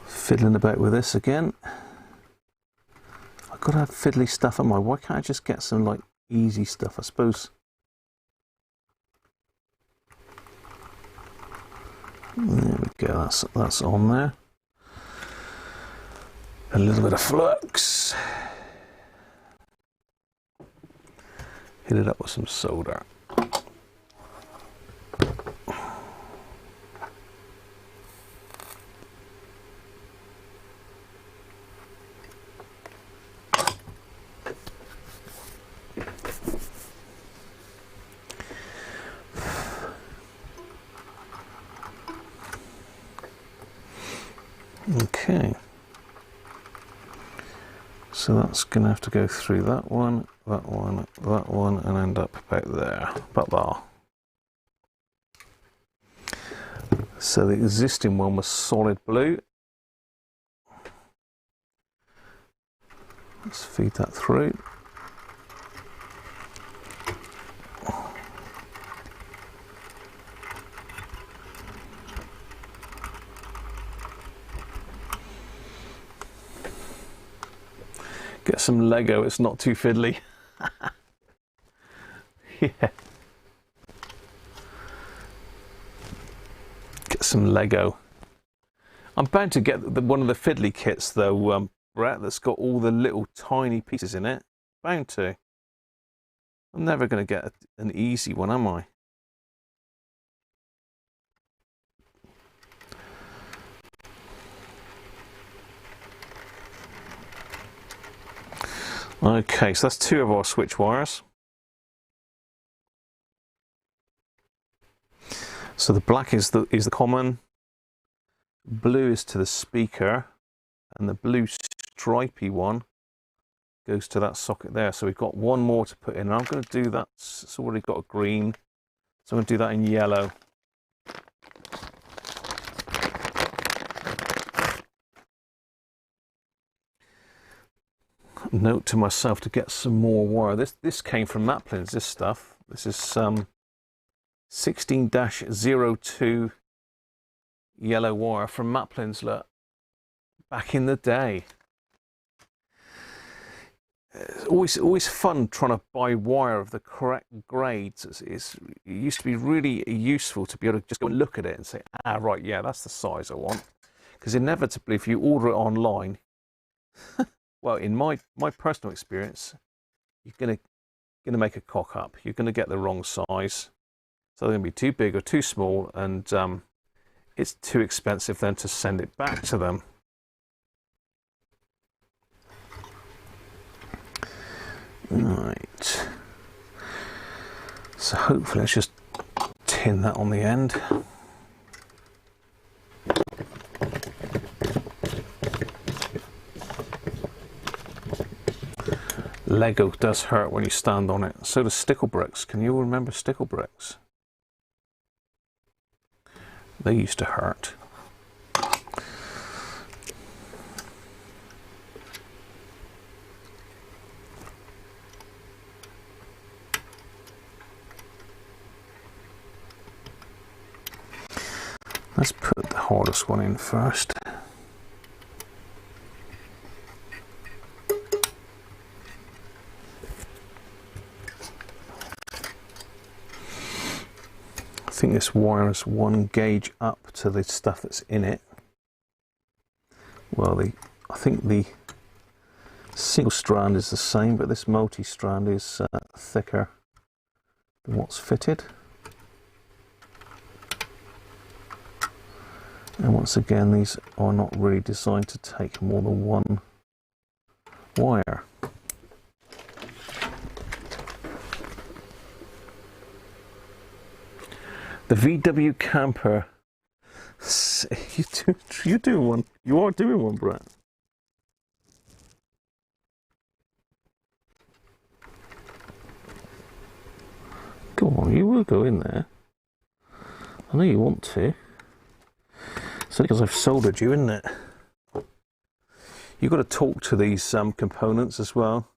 S1: Fiddling about with this again. I've got to have fiddly stuff on my. Why can't I just get some like easy stuff? I suppose. There we go. That's on there. A little bit of flux. Hit it up with some solder. Okay, so that's going to have to go through that one, that one, that one, and end up about there, about there. So the existing one was solid blue. Let's feed that through. Get some Lego, it's not too fiddly. Yeah. Get some Lego. I'm bound to get one of the fiddly kits though, Brett, that's got all the little tiny pieces in it. Bound to. I'm never going to get an easy one, am I? Okay, so that's two of our switch wires. So the black is the common, blue is to the speaker, and the blue stripy one goes to that socket there. So we've got one more to put in. And I'm going to do that. It's already got a green, so I'm going to do that in yellow. Note to myself to get some more wire. This came from Maplins, this stuff. This is 16-02 yellow wire from Maplins, look, back in the day. it's always fun trying to buy wire of the correct grades. It used to be really useful to be able to just go and look at it and say, ah, right, yeah, that's the size I want. Because inevitably, if you order it online, well, in my personal experience, you're gonna make a cock up. You're gonna get the wrong size, so they're gonna be too big or too small, and it's too expensive then to send it back to them. Right. So hopefully, let's just tin that on the end. Lego does hurt when you stand on it. So does stickle bricks. Can you all remember stickle bricks? They used to hurt. Let's put the hardest one in first. I think this wire is 1 gauge up to the stuff that's in it. Well, I think the single strand is the same, but this multi-strand is thicker than what's fitted. And once again, these are not really designed to take more than 1 wire. The VW camper. You're doing one. You are doing one, Brett. Go on, you will go in there. I know you want to. It's only because I've soldered you, isn't it? You've got to talk to these components as well.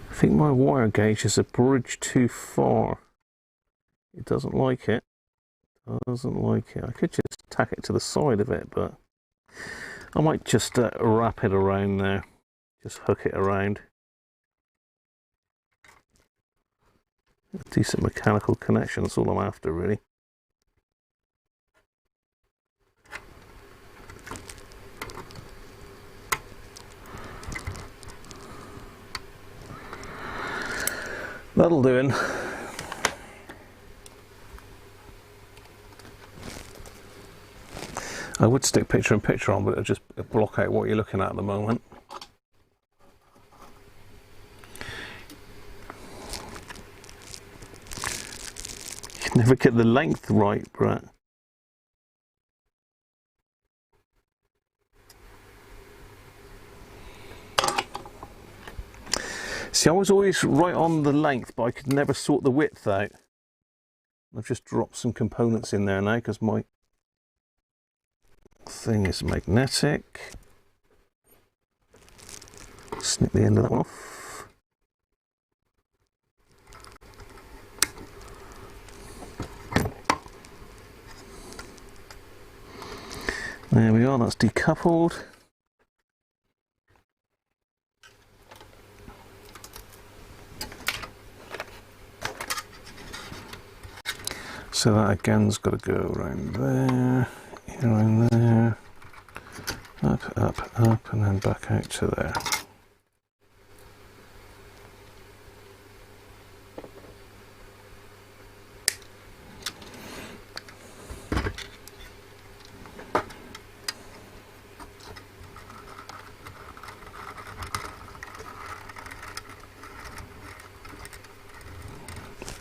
S1: I think my wire gauge is a bridge too far. It doesn't like it. Doesn't like it. I could just tack it to the side of it, but I might just wrap it around there. Just hook it around. A decent mechanical connection, that's all I'm after, really. That'll do it. I would stick picture in picture on, but it'll just block out what you're looking at the moment. You never get the length right, Brett. See, I was always right on the length, but I could never sort the width out. I've just dropped some components in there now because my thing is magnetic. Snip the end of that one off. There we are, that's decoupled. So that again's got to go around there, around there, up, up, up, and then back out to there.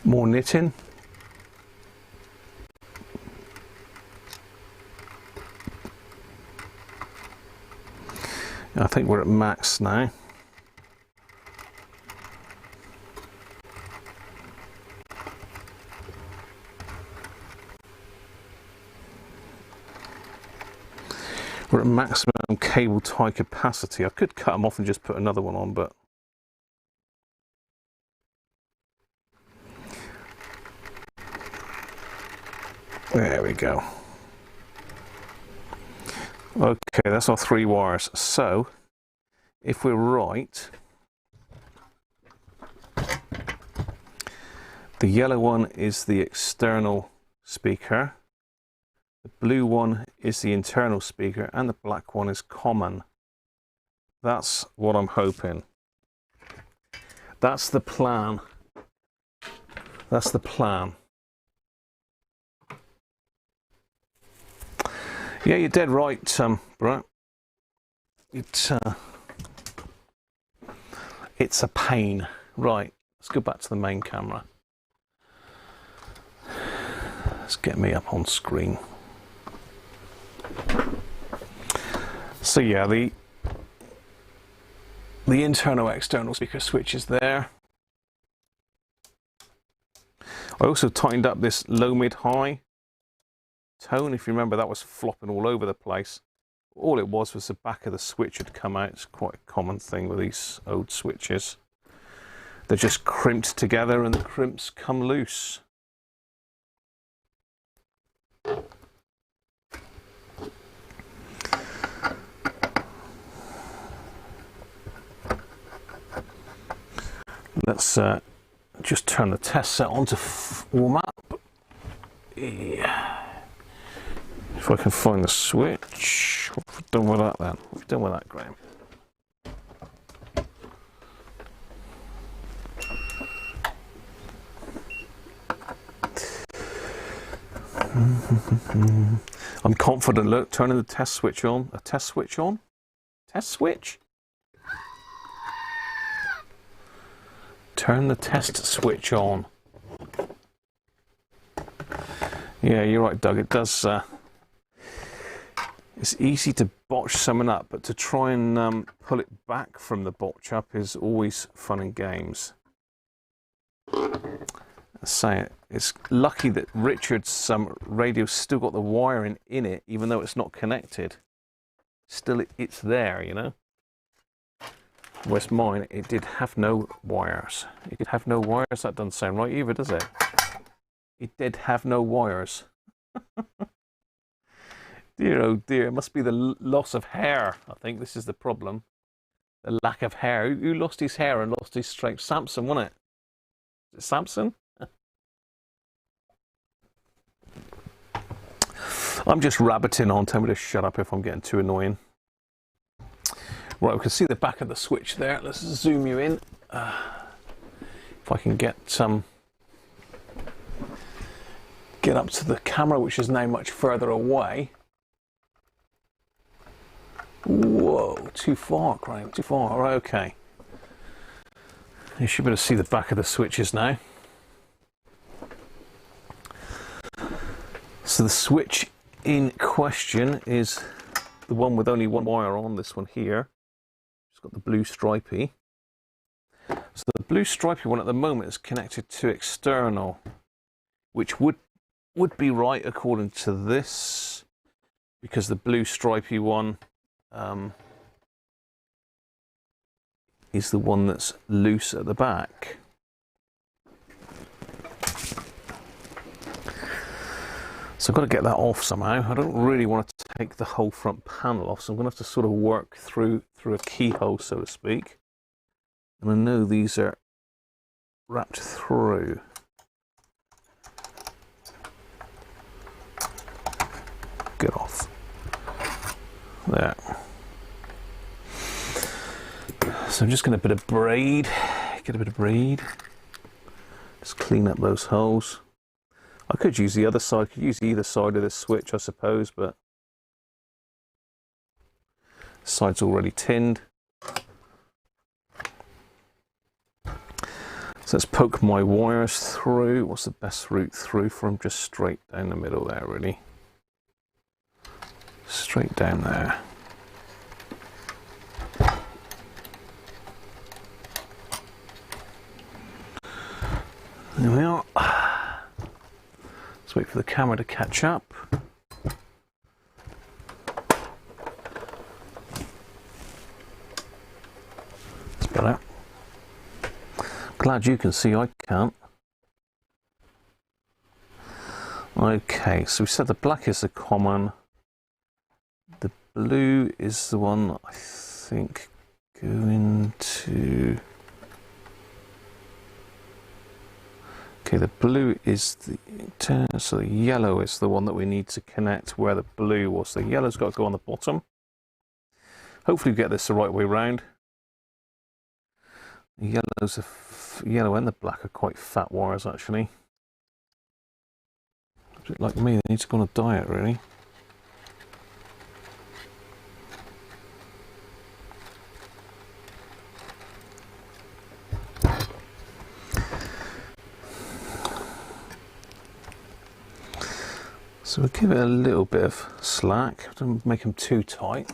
S1: More knitting. I think we're at max now. We're at maximum cable tie capacity. I could cut them off and just put another one on, but there we go. Okay, that's our 3 wires. So, if we're right, the yellow one is the external speaker, the blue one is the internal speaker, and the black one is common. That's what I'm hoping. That's the plan. That's the plan. Yeah, you're dead right, Brett. It's a pain. Right, let's go back to the main camera. Let's get me up on screen. So yeah, the internal external speaker switch is there. I also tightened up this low, mid, high tone. If you remember, that was flopping all over the place. All it was the back of the switch had come out. It's quite a common thing with these old switches. They're just crimped together and the crimps come loose. Let's just turn the test set on to warm up. Yeah. If I can find the switch. What have we done with that then? What have we done with that, Graham? I'm confident. Look, turning the test switch on. A test switch on? Test switch? Turn the test switch on. Yeah, you're right, Doug. It does. It's easy to botch something up, but to try and pull it back from the botch up is always fun and games. I say it. It's lucky that Richard's radio's still got the wiring in it, even though it's not connected. Still, it's there, you know. Whereas mine, it did have no wires. It did have no wires. That doesn't sound right either, does it? It did have no wires. Dear, oh dear. It must be the loss of hair. I think this is the problem. The lack of hair. Who lost his hair and lost his strength? Samson, wasn't it? Is it Samson? I'm just rabbiting on. Tell me to shut up if I'm getting too annoying. Right, we can see the back of the switch there. Let's zoom you in. If I can get up to the camera, which is now much further away. Whoa, too far, Graham, too far. Right, okay. You should be able to see the back of the switches now. So the switch in question is the one with only one wire on, this one here. It's got the blue stripy. So the blue stripy one at the moment is connected to external, which would be right according to this, because the blue stripy one is the one that's loose at the back. So I've got to get that off somehow. I don't really want to take the whole front panel off, so I'm going to have to sort of work through a keyhole, so to speak. And I know these are wrapped through. Get off. There. So I'm just going to get a bit of braid. Just clean up those holes. I could use the other side, could use either side of this switch, I suppose, but the side's already tinned. So let's poke my wires through. What's the best route through for them? Just straight down the middle there, really. Straight down there. There we are. Let's wait for the camera to catch up. That's better. Glad you can see, I can't. Okay, so we said the black is the common. The blue is the one I think going to... Okay, the blue is the... So the yellow is the one that we need to connect where the blue was. The yellow's got to go on the bottom. Hopefully we get this the right way round. The yellow and the black are quite fat wires actually. A bit like me, they need to go on a diet really. So we'll give it a little bit of slack. Don't make them too tight.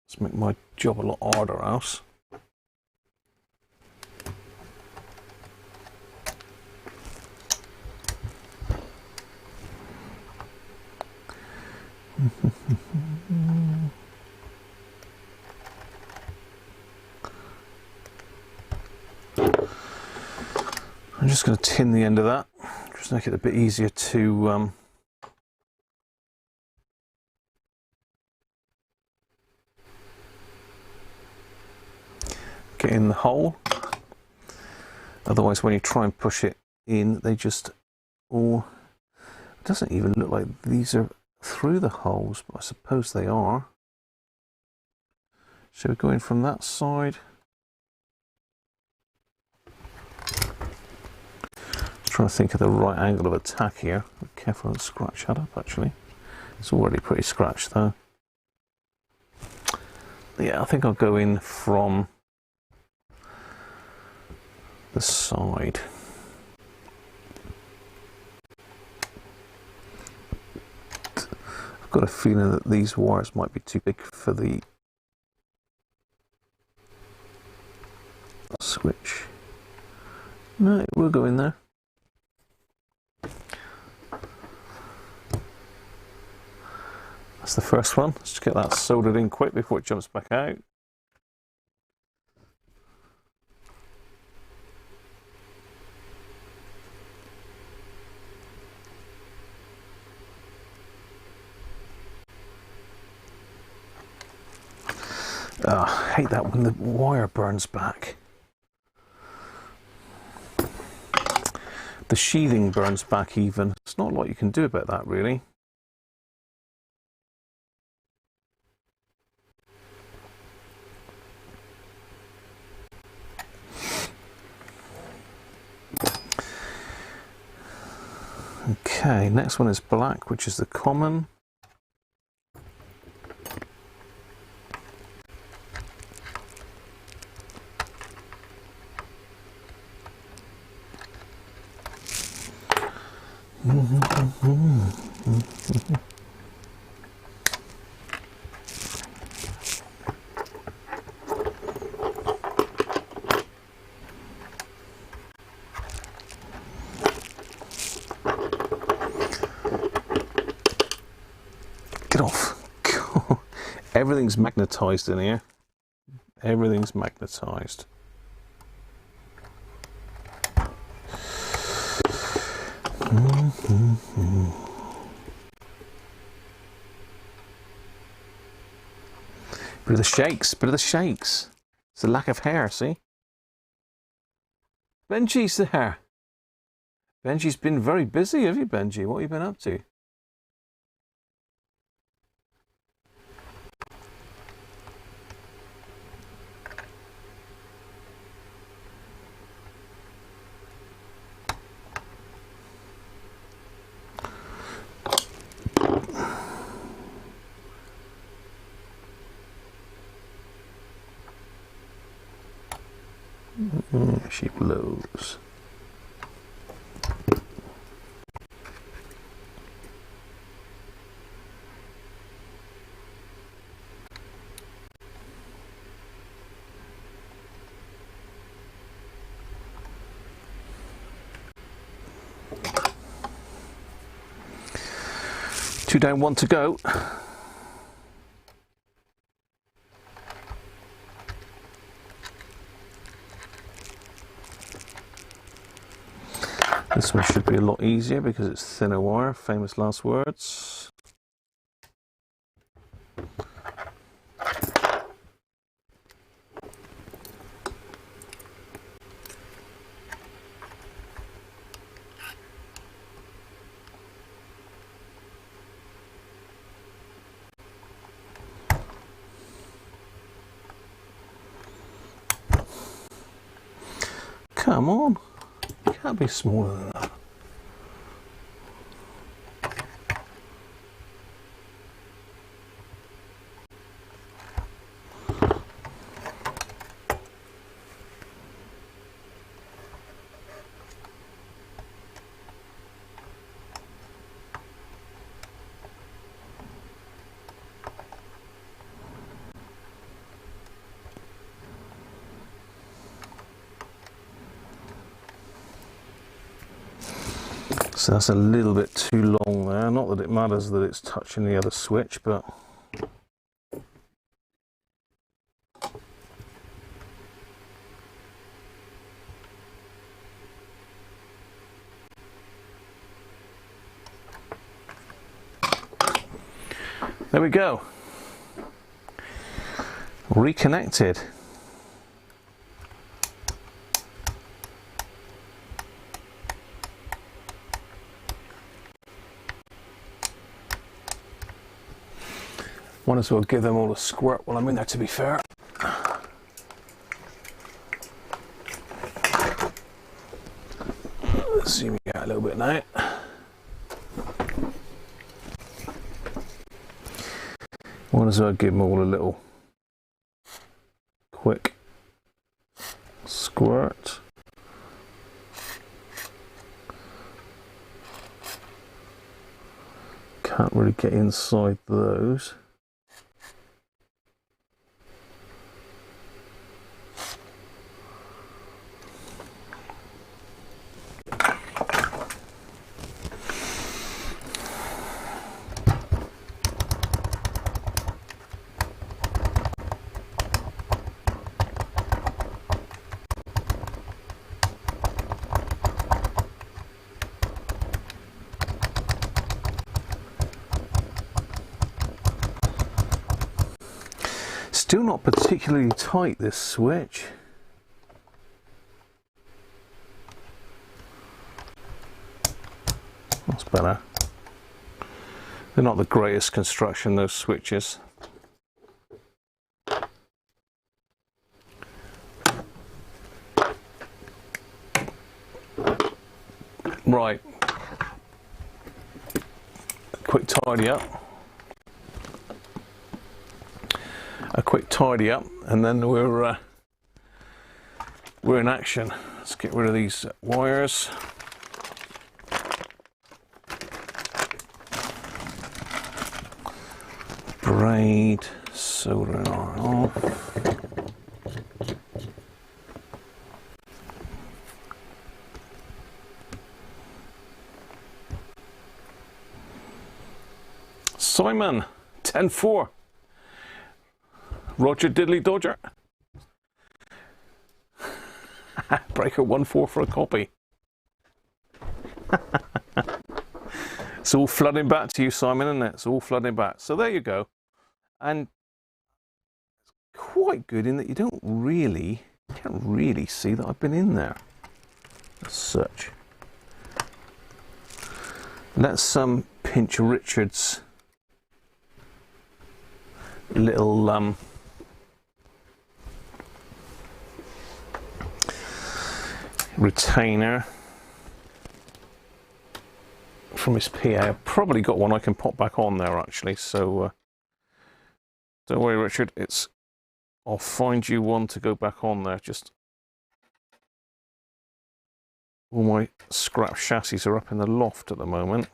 S1: Let's make my job a lot harder else. I'm just going to tin the end of that, just make it a bit easier to get in the hole. Otherwise when you try and push it in, they just all... It doesn't even look like these are through the holes, but I suppose they are. Shall we go in from that side? Trying to think of the right angle of attack here. Be careful and scratch that up actually. It's already pretty scratched though. Yeah, I think I'll go in from the side. I've got a feeling that these wires might be too big for the switch. No, it will go in there. That's the first one. Let's just get that soldered in quick before it jumps back out. Oh, I hate that when the wire burns back. The sheathing burns back even. There's not a lot you can do about that really. Okay, next one is black, which is the common. Get off. God. Everything's magnetized in here. Everything's magnetized. Bit of the shakes, bit of the shakes. It's the lack of hair, see? Benji's there. Benji's been very busy, have you, Benji? What have you been up to? She blows. Two down, one to go. This one should be a lot easier because it's thinner wire, famous last words. Come on, it can't be smaller than that. So that's a little bit too long there. Not that it matters that it's touching the other switch, but there we go. Reconnected. Might as well give them all a squirt while I'm in there, to be fair. Let's zoom you out a little bit now. Might as well give them all a little quick squirt. Can't really get inside those. Still not particularly tight, this switch. That's better. They're not the greatest construction, those switches. Right. Quick tidy up. A quick tidy up, and then we're in action. Let's get rid of these wires. Braid, soldering iron off. Simon, 10-4. Roger Diddley Dodger. Breaker 1-4 for a copy. It's all flooding back to you, Simon, isn't it? It's all flooding back. So there you go. And it's quite good in that you can't really see that I've been in there as such. Let's pinch Richard's little retainer from his PA. I've probably got one I can pop back on there actually, so don't worry, Richard, I'll find you one to go back on there. Just all my scrap chassis are up in the loft at the moment.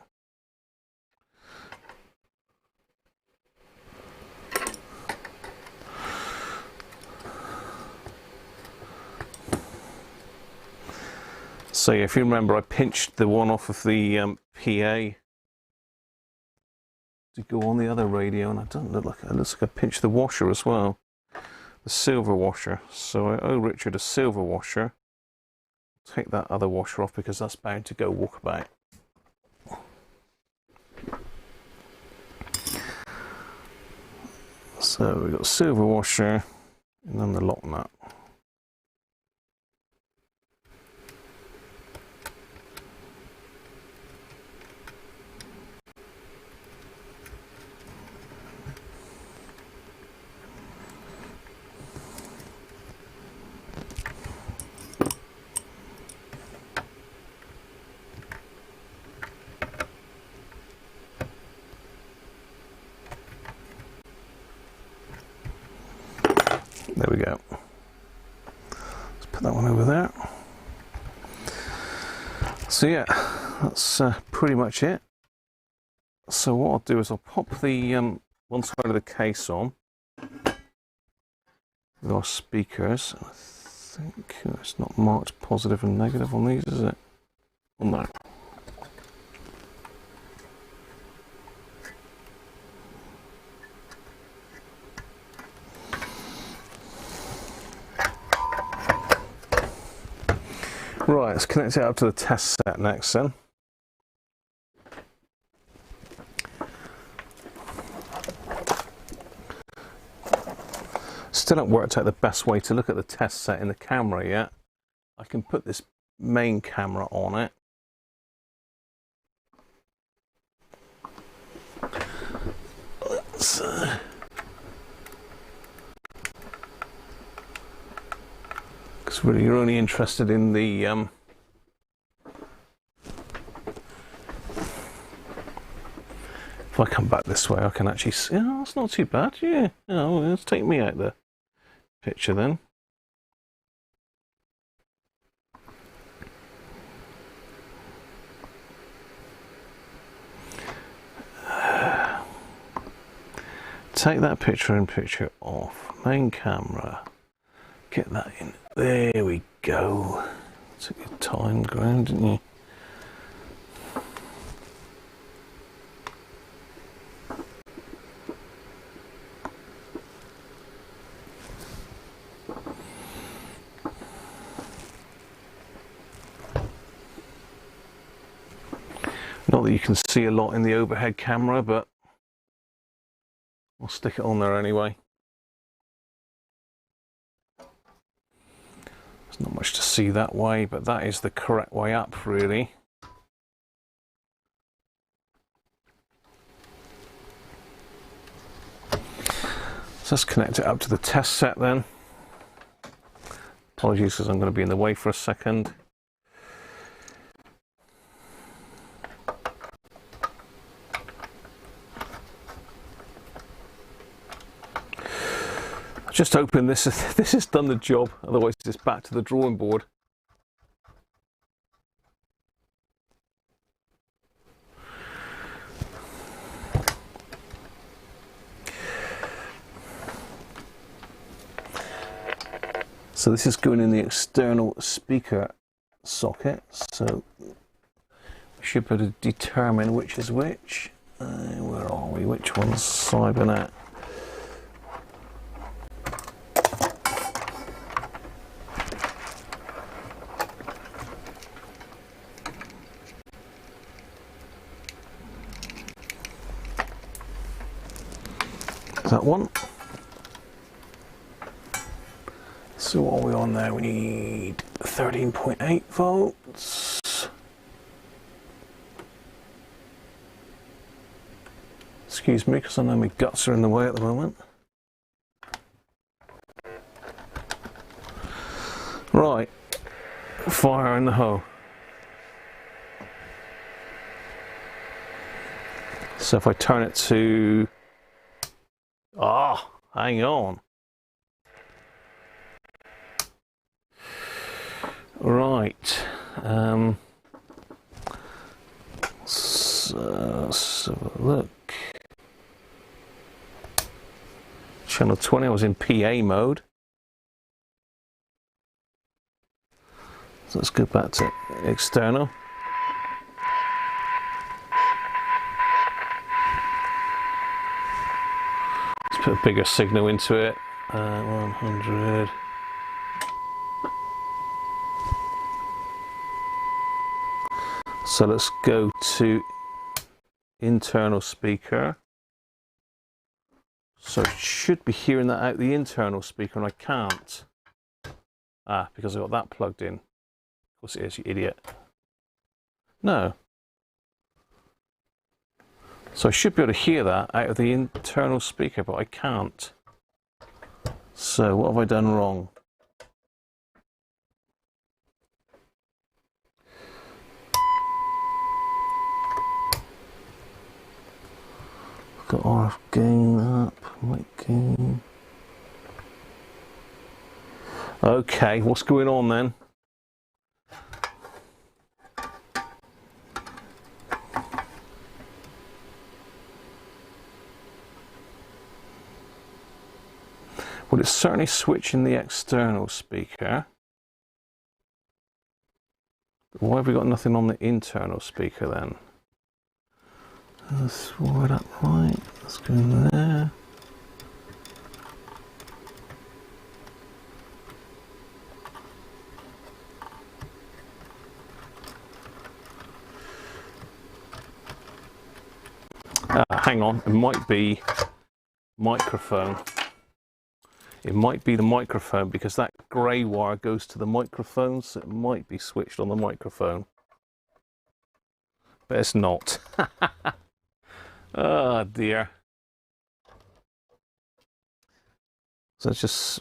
S1: So yeah, if you remember, I pinched the one off of the PA to go on the other radio, and it doesn't look like it. It looks like I pinched the washer as well, the silver washer. So I owe Richard a silver washer. Take that other washer off because that's bound to go walkabout. So we've got a silver washer and then the lock nut. There we go. Let's put that one over there. So yeah, that's pretty much it. So what I'll do is I'll pop the one side of the case on with our speakers. I think it's not marked positive and negative on these, is it? Oh no. Right, let's connect it up to the test set next then. Still haven't worked out the best way to look at the test set in the camera yet. I can put this main camera on it. Let's because really you're only interested in the if I come back this way I can actually see. Oh, that's not too bad. Yeah, oh, let's take me out the picture then. Take that picture in picture off. Main camera. Get that in. There we go. Took your time, Graham, didn't you? Not that you can see a lot in the overhead camera, but I'll stick it on there anyway. There's not much to see that way, but that is the correct way up, really. So let's connect it up to the test set then. Apologies because I'm going to be in the way for a second. Just hoping this has done the job, otherwise it's back to the drawing board. So this is going in the external speaker socket, so we should be able to determine which is which. Where are we? Which one's Cybernet? That one. So what are we on there? We need 13.8 volts. Excuse me, because I know my guts are in the way at the moment. Right, fire in the hole. So if I turn it to... hang on. Right. So let's have a look. Channel 20, I was in PA mode. So let's go back to external. Let's put a bigger signal into it. 100. So let's go to internal speaker. So I should be hearing that out the internal speaker, and I can't. Because I got that plugged in. Of course it is, you idiot. No. So I should be able to hear that out of the internal speaker, but I can't. So what have I done wrong? Got RF gain up, mic gain. Okay, what's going on then? Well, it's certainly switching the external speaker. But why have we got nothing on the internal speaker then? Let's wire that right. Let's go in there. Hang on, it might be microphone. It might be the microphone because that grey wire goes to the microphone, so it might be switched on the microphone. But it's not. Oh dear. So let's just...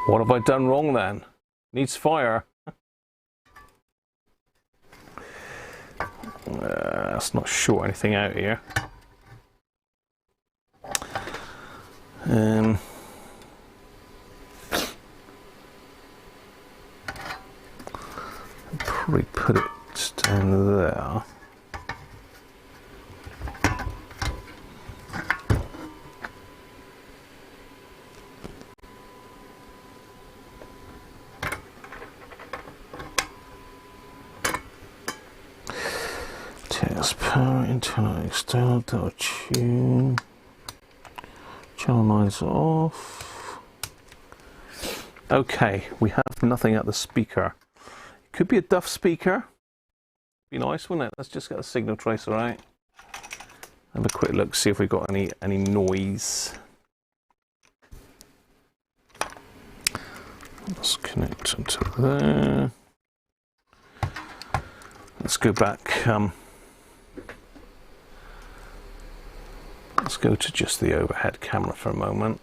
S1: What have I done wrong then? Needs fire. Let's not short anything out here. Probably put it down there. Test power, internal, external, double tune. Channel 9's off. Okay, we have nothing at the speaker. It could be a Duff speaker. Be nice, wouldn't it? Let's just get a signal tracer out. Have a quick look, see if we've got any noise. Let's connect them to there. Let's go back. Let's go to just the overhead camera for a moment.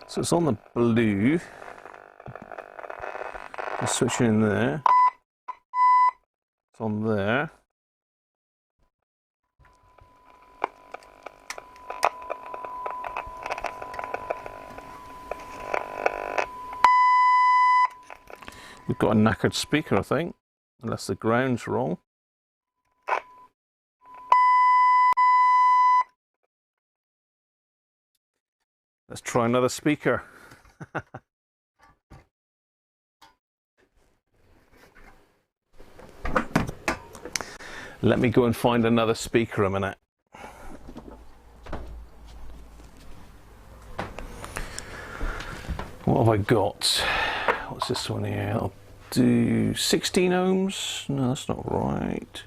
S1: So it's on the blue. Just switching in there. It's on there. We've got a knackered speaker, I think, unless the ground's wrong. Let's try another speaker. Let me go and find another speaker a minute. What have I got? What's this one here? I'll do 16 ohms. No, that's not right.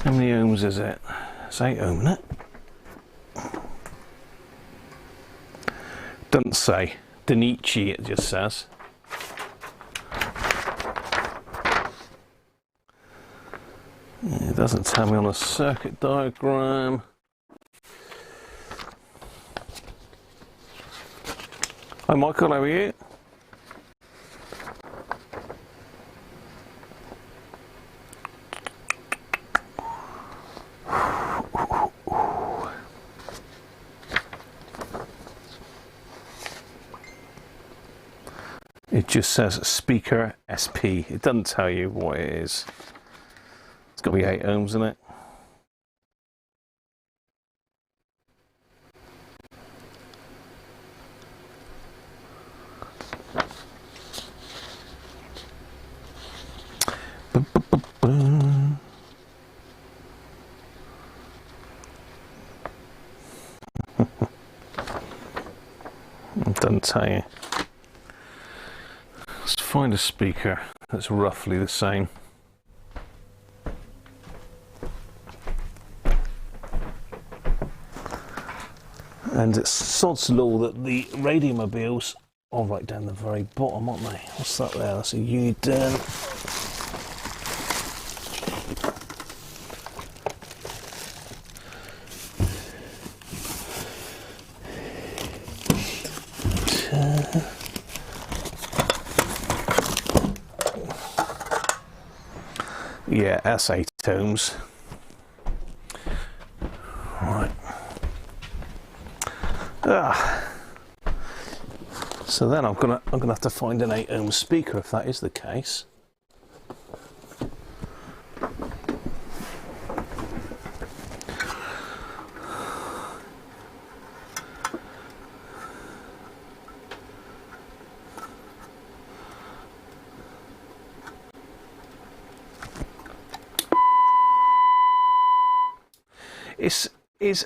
S1: How many ohms is it? It's 8 ohm, isn't it? Doesn't say. Denichi, it just says. It doesn't tell me on the circuit diagram. Hi Michael, how are you? It just says speaker SP. It doesn't tell you what it is. It's got to be 8 ohms in it. It doesn't tell you. Let's find a speaker that's roughly the same. And it's sod's law that the radiomobiles are right down the very bottom, aren't they? What's that there? That's a Uniden. Yeah, that's 8 ohms. Right. So then I'm gonna have to find an 8 ohm speaker if that is the case.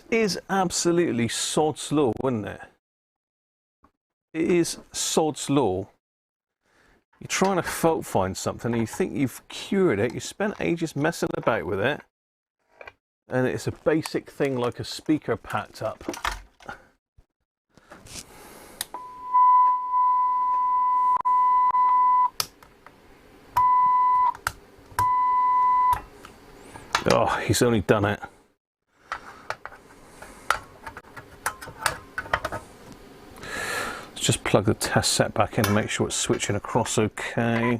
S1: Is absolutely sod's law, isn't it? It is sod's law. You're trying to fault find something and you think you've cured it. You spent ages messing about with it, and it's a basic thing like a speaker packed up. Oh, he's only done it. Just plug the test set back in and make sure it's switching across okay.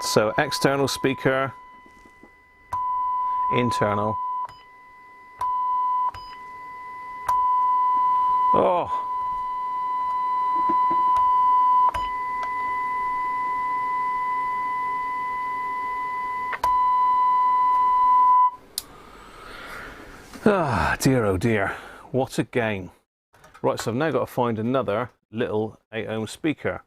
S1: So external speaker, internal. Oh. Ah, dear oh dear, what a game. Right, so I've now got to find another little 8 ohm speaker.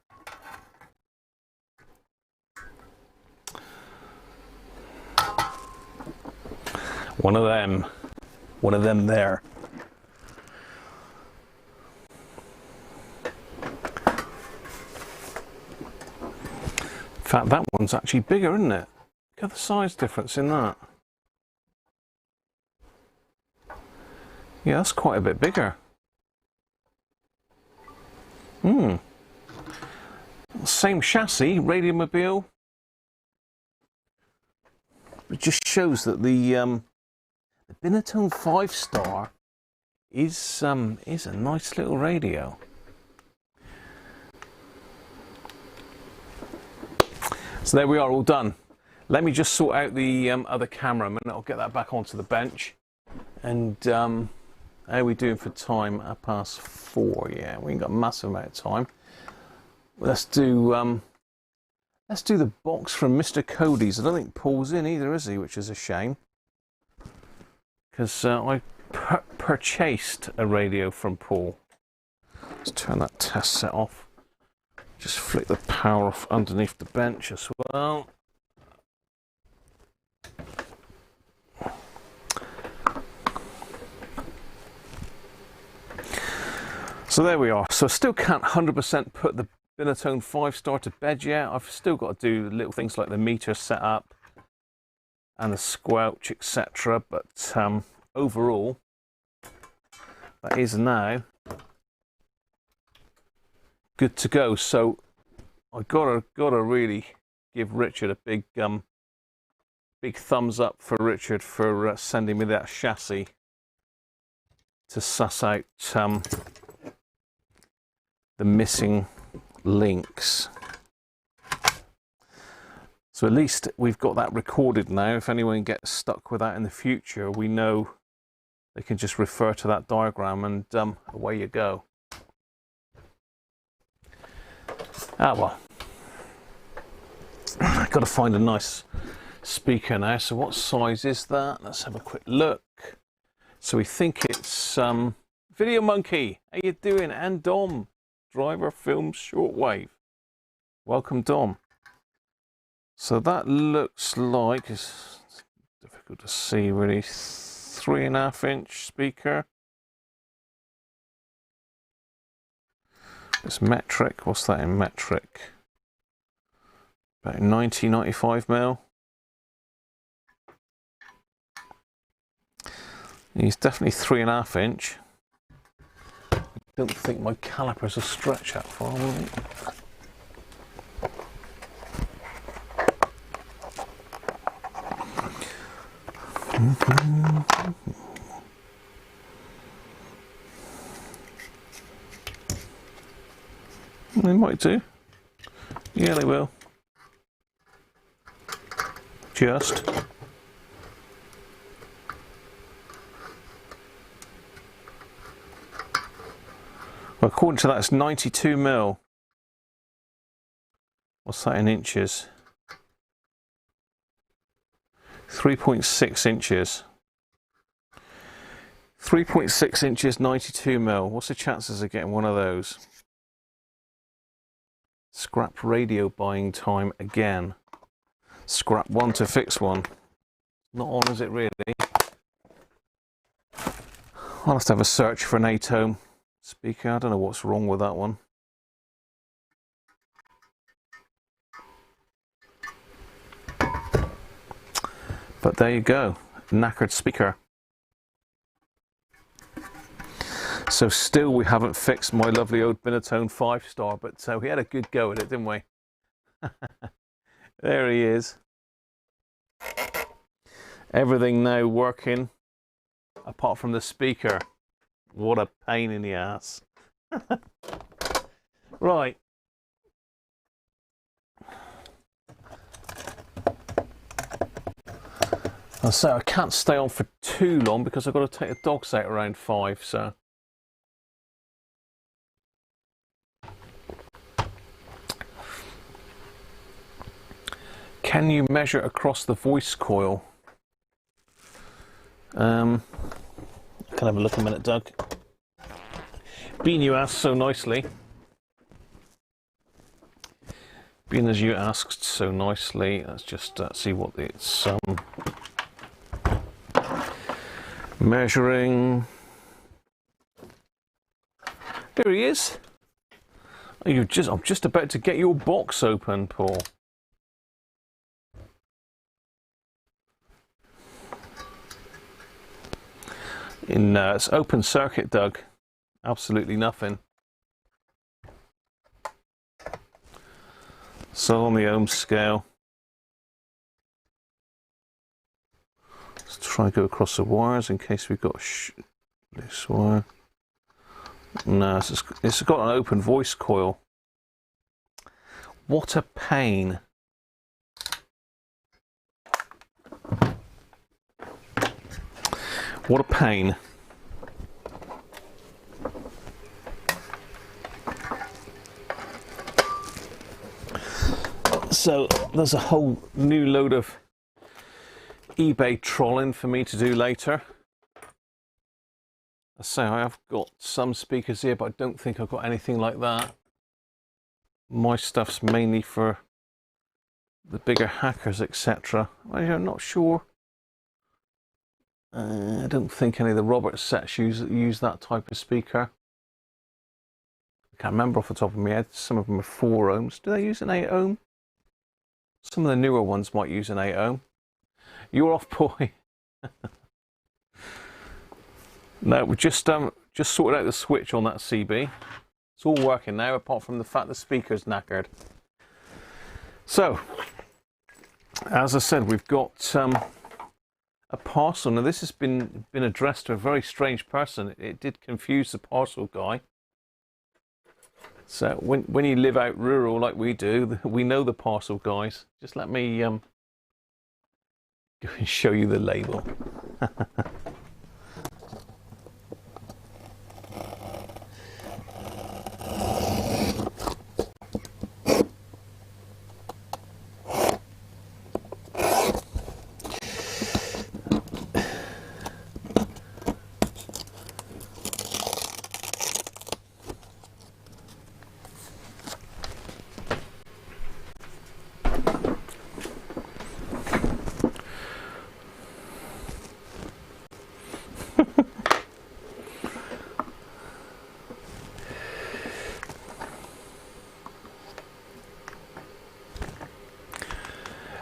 S1: One of them there. In fact, that one's actually bigger, isn't it? Look at the size difference in that. Yeah, that's quite a bit bigger. Same chassis, Radiomobile. It just shows that the Binatone 5-star is a nice little radio. So there we are, all done. Let me just sort out the other camera a minute. I'll get that back onto the bench. And how are we doing for time? 4:30. Yeah, we ain't got a massive amount of time. Let's do the box from Mr. Cody's. I don't think Paul's in either, is he? Which is a shame, because I purchased a radio from Paul. Let's turn that test set off. Just flick the power off underneath the bench as well. So there we are. So I still can't 100% put the Binatone 5-star to bed yet. I've still got to do little things like the meter setup and the squelch, etc. But overall, that is now good to go. So I gotta really give Richard a big big thumbs up for Richard for sending me that chassis to suss out the missing links. So at least we've got that recorded now. If anyone gets stuck with that in the future, we know they can just refer to that diagram and away you go. Ah well, I've got to find a nice speaker now. So what size is that? Let's have a quick look. So we think it's Video Monkey. How you doing? And Dom, Driver Films Shortwave. Welcome, Dom. So that looks like, it's difficult to see really, 3.5-inch speaker. It's metric. What's that in metric? About 95 mil. He's definitely 3.5-inch. I don't think my calipers will stretch that far, will they? They might do. Yeah, they will. Just. Well, according to that, it's 92 mil. What's that in inches? 3.6 inches. 3.6 inches, 92 mil. What's the chances of getting one of those? Scrap radio buying time again. Scrap one to fix one. Not on, is it really? I'll have to have a search for an Atome speaker. I don't know what's wrong with that one. But there you go, knackered speaker. So still we haven't fixed my lovely old Binatone 5-star, but we had a good go at it, didn't we? There he is. Everything now working, apart from the speaker. What a pain in the ass. Right. So I can't stay on for too long because I've got to take the dogs out around 5, so. Can you measure across the voice coil? Can I have a look a minute, Doug? Being you asked so nicely. Being as you asked so nicely, let's just see what it's measuring. There he is. Oh, I'm just about to get your box open, Paul. It's open circuit, Doug. Absolutely nothing. So on the ohm scale. Let's try and go across the wires in case we've got this wire. No, it's got an open voice coil. What a pain. What a pain. So there's a whole new load of eBay trolling for me to do later. I say I have got some speakers here, but I don't think I've got anything like that. My stuff's mainly for the bigger hackers, etc. I'm not sure. I don't think any of the Roberts sets use that type of speaker. I can't remember off the top of my head. Some of them are 4 ohms. Do they use an 8 ohm? Some of the newer ones might use an 8 ohm. You're off, boy. No, we just sorted out the switch on that CB. It's all working now, apart from the fact the speaker's knackered. So, as I said, we've got a parcel. Now, this has been addressed to a very strange person. It did confuse the parcel guy. So, when you live out rural like we do, we know the parcel guys. Just let me go and show you the label.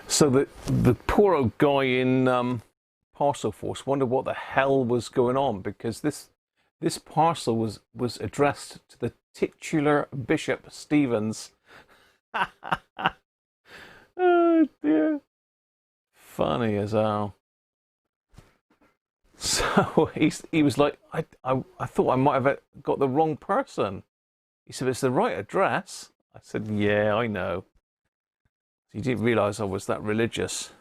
S1: So the poor old guy in Parcel Force wondered what the hell was going on, because this parcel was addressed to the titular Bishop Stevens. Oh dear, funny as hell. So he was like, I thought I might have got the wrong person. He said, it's the right address. I said, yeah, I know. You didn't realise I was that religious.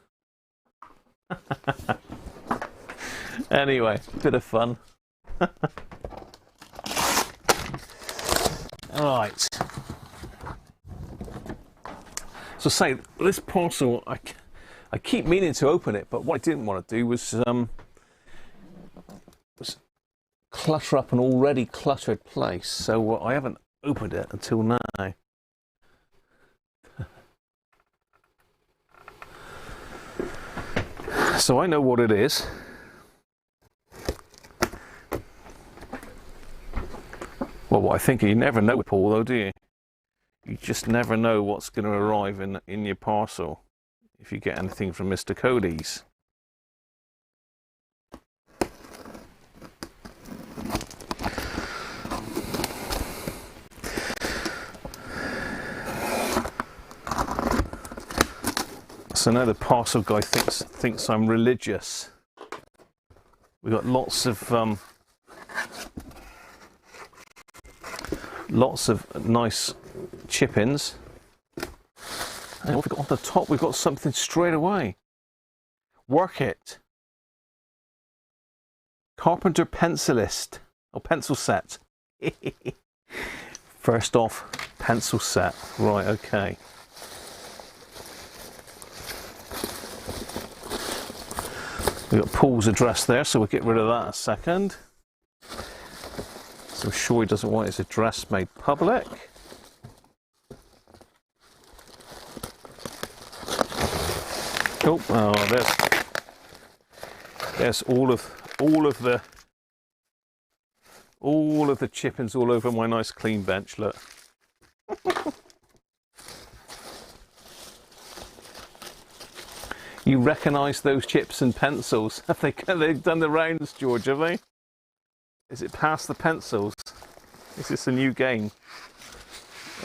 S1: Anyway, bit of fun. Alright. So say, this parcel, I keep meaning to open it, but what I didn't want to do was clutter up an already cluttered place. So I haven't opened it until now. So I know what it is. Well, what I think, you never know, Paul, though, do you? You just never know what's going to arrive in your parcel if you get anything from Mr. Cody's. So now the parcel guy thinks I'm religious. We got lots of nice chip-ins. And what we got on the top, we've got something straight away. Work it. Carpenter pencilist, or pencil set. First off, pencil set. Right, okay. We've got Paul's address there, so we'll get rid of that in a second. So I'm sure he doesn't want his address made public. Oh, there's all of the chip-ins all over my nice clean bench. Look. You recognise those chips and pencils? Have they've done the rounds, George, have they? Is it past the pencils? Is this a new game?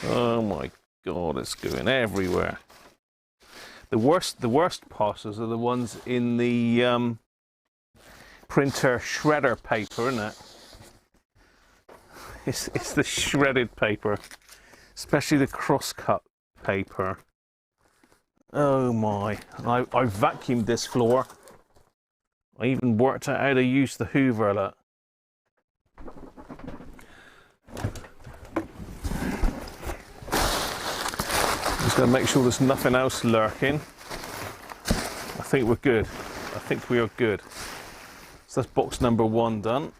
S1: Oh my God, it's going everywhere. The worst parcels are the ones in the printer shredder paper, isn't it? It's the shredded paper, especially the cross-cut paper. Oh my, I vacuumed this floor. I even worked out how to use the Hoover. Look. Just going to make sure there's nothing else lurking. I think we're good. I think we are good. So that's box number 1 done.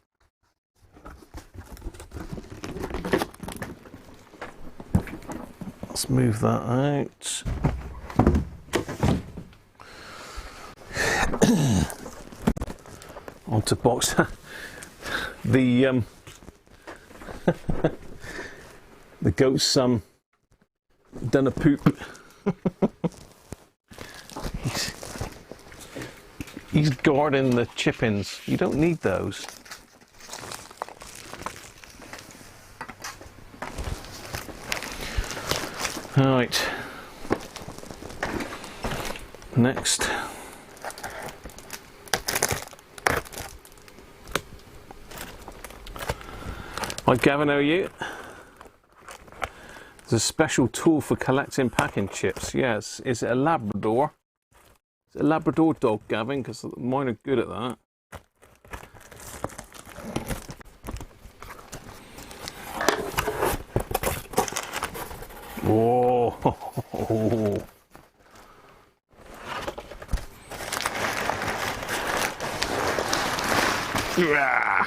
S1: Let's move that out. Onto box. The goat's done a poop. He's guarding the chip-ins. You don't need those. Right. Next. Hi Gavin, how are you? There's a special tool for collecting packing chips. Yes, is it a Labrador? Is it a Labrador dog, Gavin? Because mine are good at that. Whoa! Yeah.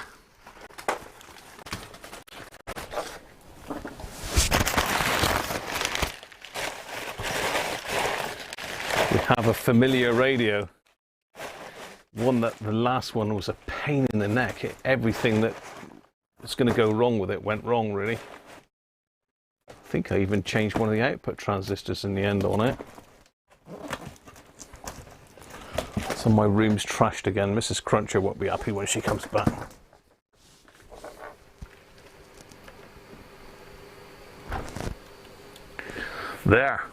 S1: We have a familiar radio. One that the last one was a pain in the neck. Everything that was going to go wrong with it went wrong, really. I think I even changed one of the output transistors in the end on it. So my room's trashed again. Mrs. Cruncher won't be happy when she comes back. There.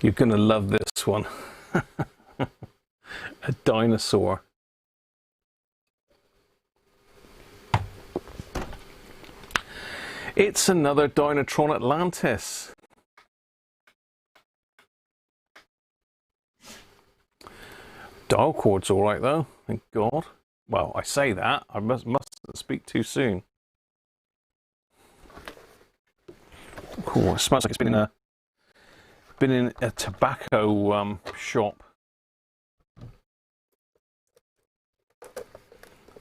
S1: You're going to love this one. A dinosaur. It's another Binatone Atlantis. Dial cord's all right though, thank God. Well, I say that, I mustn't speak too soon. Cool, it smells like it's been in a tobacco shop.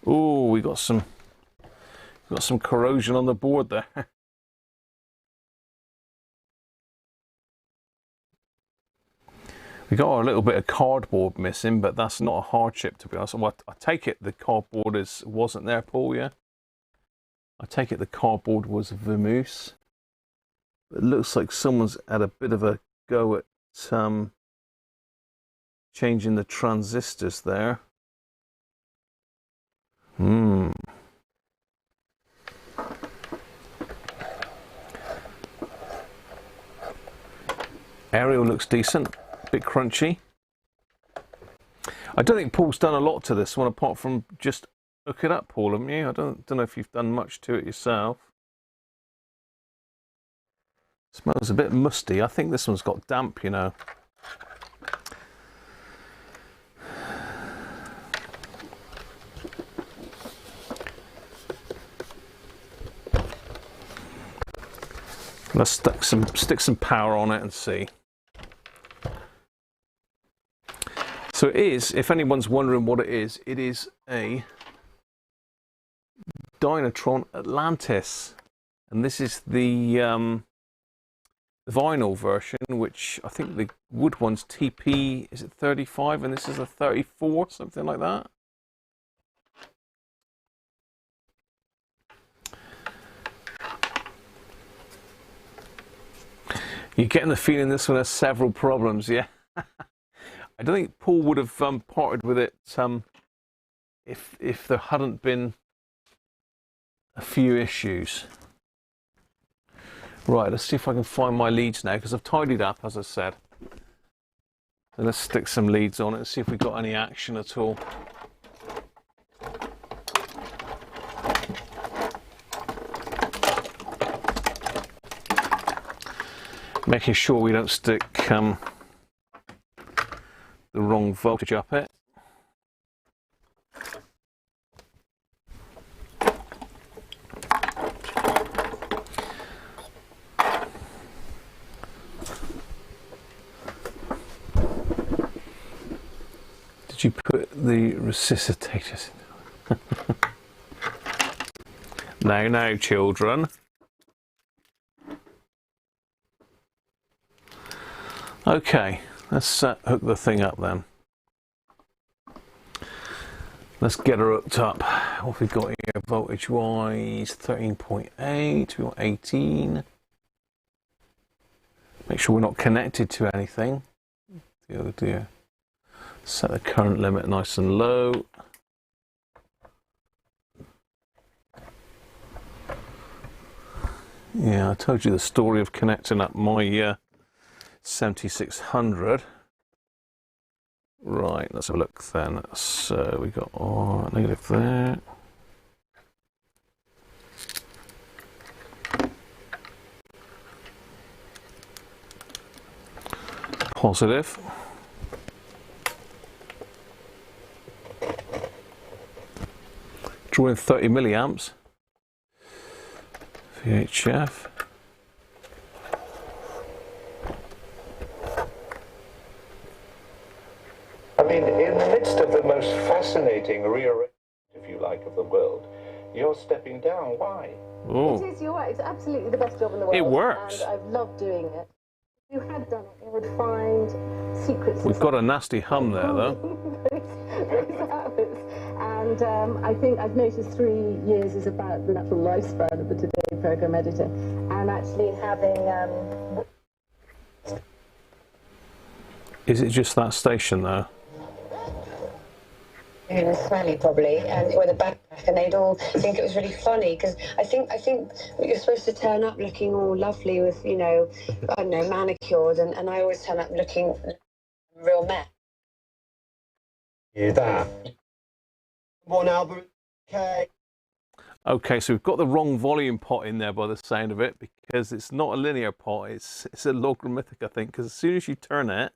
S1: Oh, we got some corrosion on the board there. We got a little bit of cardboard missing, but that's not a hardship, to be honest. Well, I take it the cardboard wasn't there, Paul, yeah? I take it the cardboard was vermouth. It looks like someone's had a bit of a go at changing the transistors there. Aerial looks decent, a bit crunchy. I don't think Paul's done a lot to this one apart from just hook it up, Paul, haven't you? I don't know if you've done much to it yourself. Smells a bit musty. I think this one's got damp, you know. Let's stick some power on it and see. So it is, if anyone's wondering what it is a Binatone Atlantis, and this is the vinyl version, which I think the wood one's TP, is it 35, and this is a 34, something like that. You're getting the feeling this one has several problems, yeah? I don't think Paul would have parted with it if there hadn't been a few issues. Right, let's see if I can find my leads now, because I've tidied up, as I said. So let's stick some leads on it and see if we've got any action at all. Making sure we don't stick the wrong voltage up it. Did you put the resuscitators in? No, children. Okay, let's hook the thing up then. Let's get her hooked up. What have we got here voltage wise? 13.8, we want 18. Make sure we're not connected to anything. Oh dear. Set the current limit nice and low. Yeah, I told you the story of connecting up my 7600. Right, let's have a look then. So we got negative there. Positive. Drawing 30 milliamps. VHF.
S2: I mean, in the midst of the most fascinating rearrangement, if you like, of the world, you're stepping down. Why?
S1: Oh.
S3: It is, you're right. It's absolutely the best job in the world.
S1: It works.
S3: And I've loved doing it. If you had done it, you would find secrets.
S1: We've got a nasty hum there, though.
S3: those habits. And I think I've noticed 3 years is about the natural lifespan of the Today program editor. And actually having...
S1: Is it just that station, though?
S4: Smelly probably, and with a backpack, and they'd all think it was really funny because I think you're supposed to turn up looking all lovely with, you know, I don't know, manicured, and I always turn up looking real mess.
S2: You that. One album, okay.
S1: Okay, so we've got the wrong volume pot in there by the sound of it, because it's not a linear pot, it's a logarithmic, I think, because as soon as you turn it,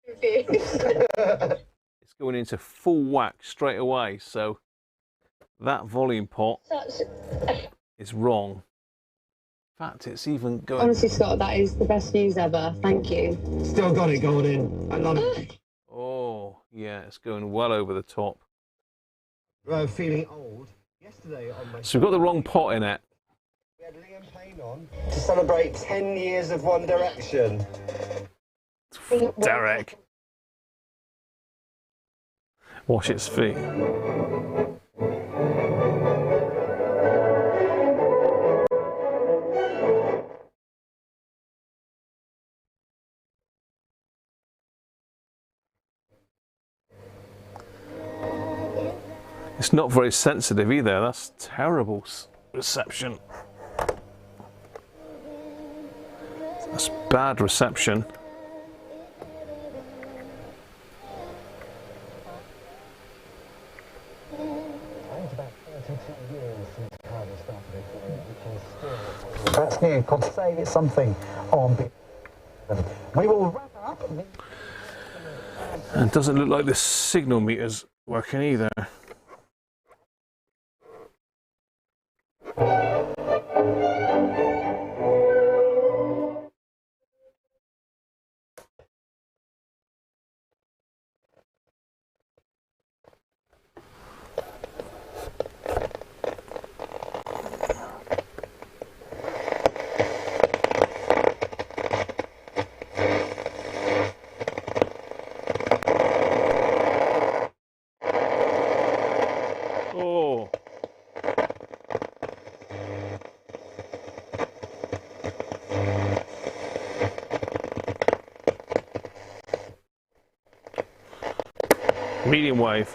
S1: it's going into full whack straight away, so that volume pot is wrong. In fact, it's even going...
S4: Honestly, Scott, that is the best news ever. Thank you.
S2: Still got it going in. I love it.
S1: Oh, yeah, it's going well over the top.
S2: Feeling old. Yesterday on my...
S1: So we've got the wrong pot in it.
S2: We had Liam Payne on to celebrate 10 years of One Direction.
S1: Derek. Wash its feet. It's not very sensitive either. That's terrible reception. That's bad reception.
S5: That's new. God save it something on. We will wrap up.
S1: And it doesn't look like the signal meter's working either. Oh. Medium wave.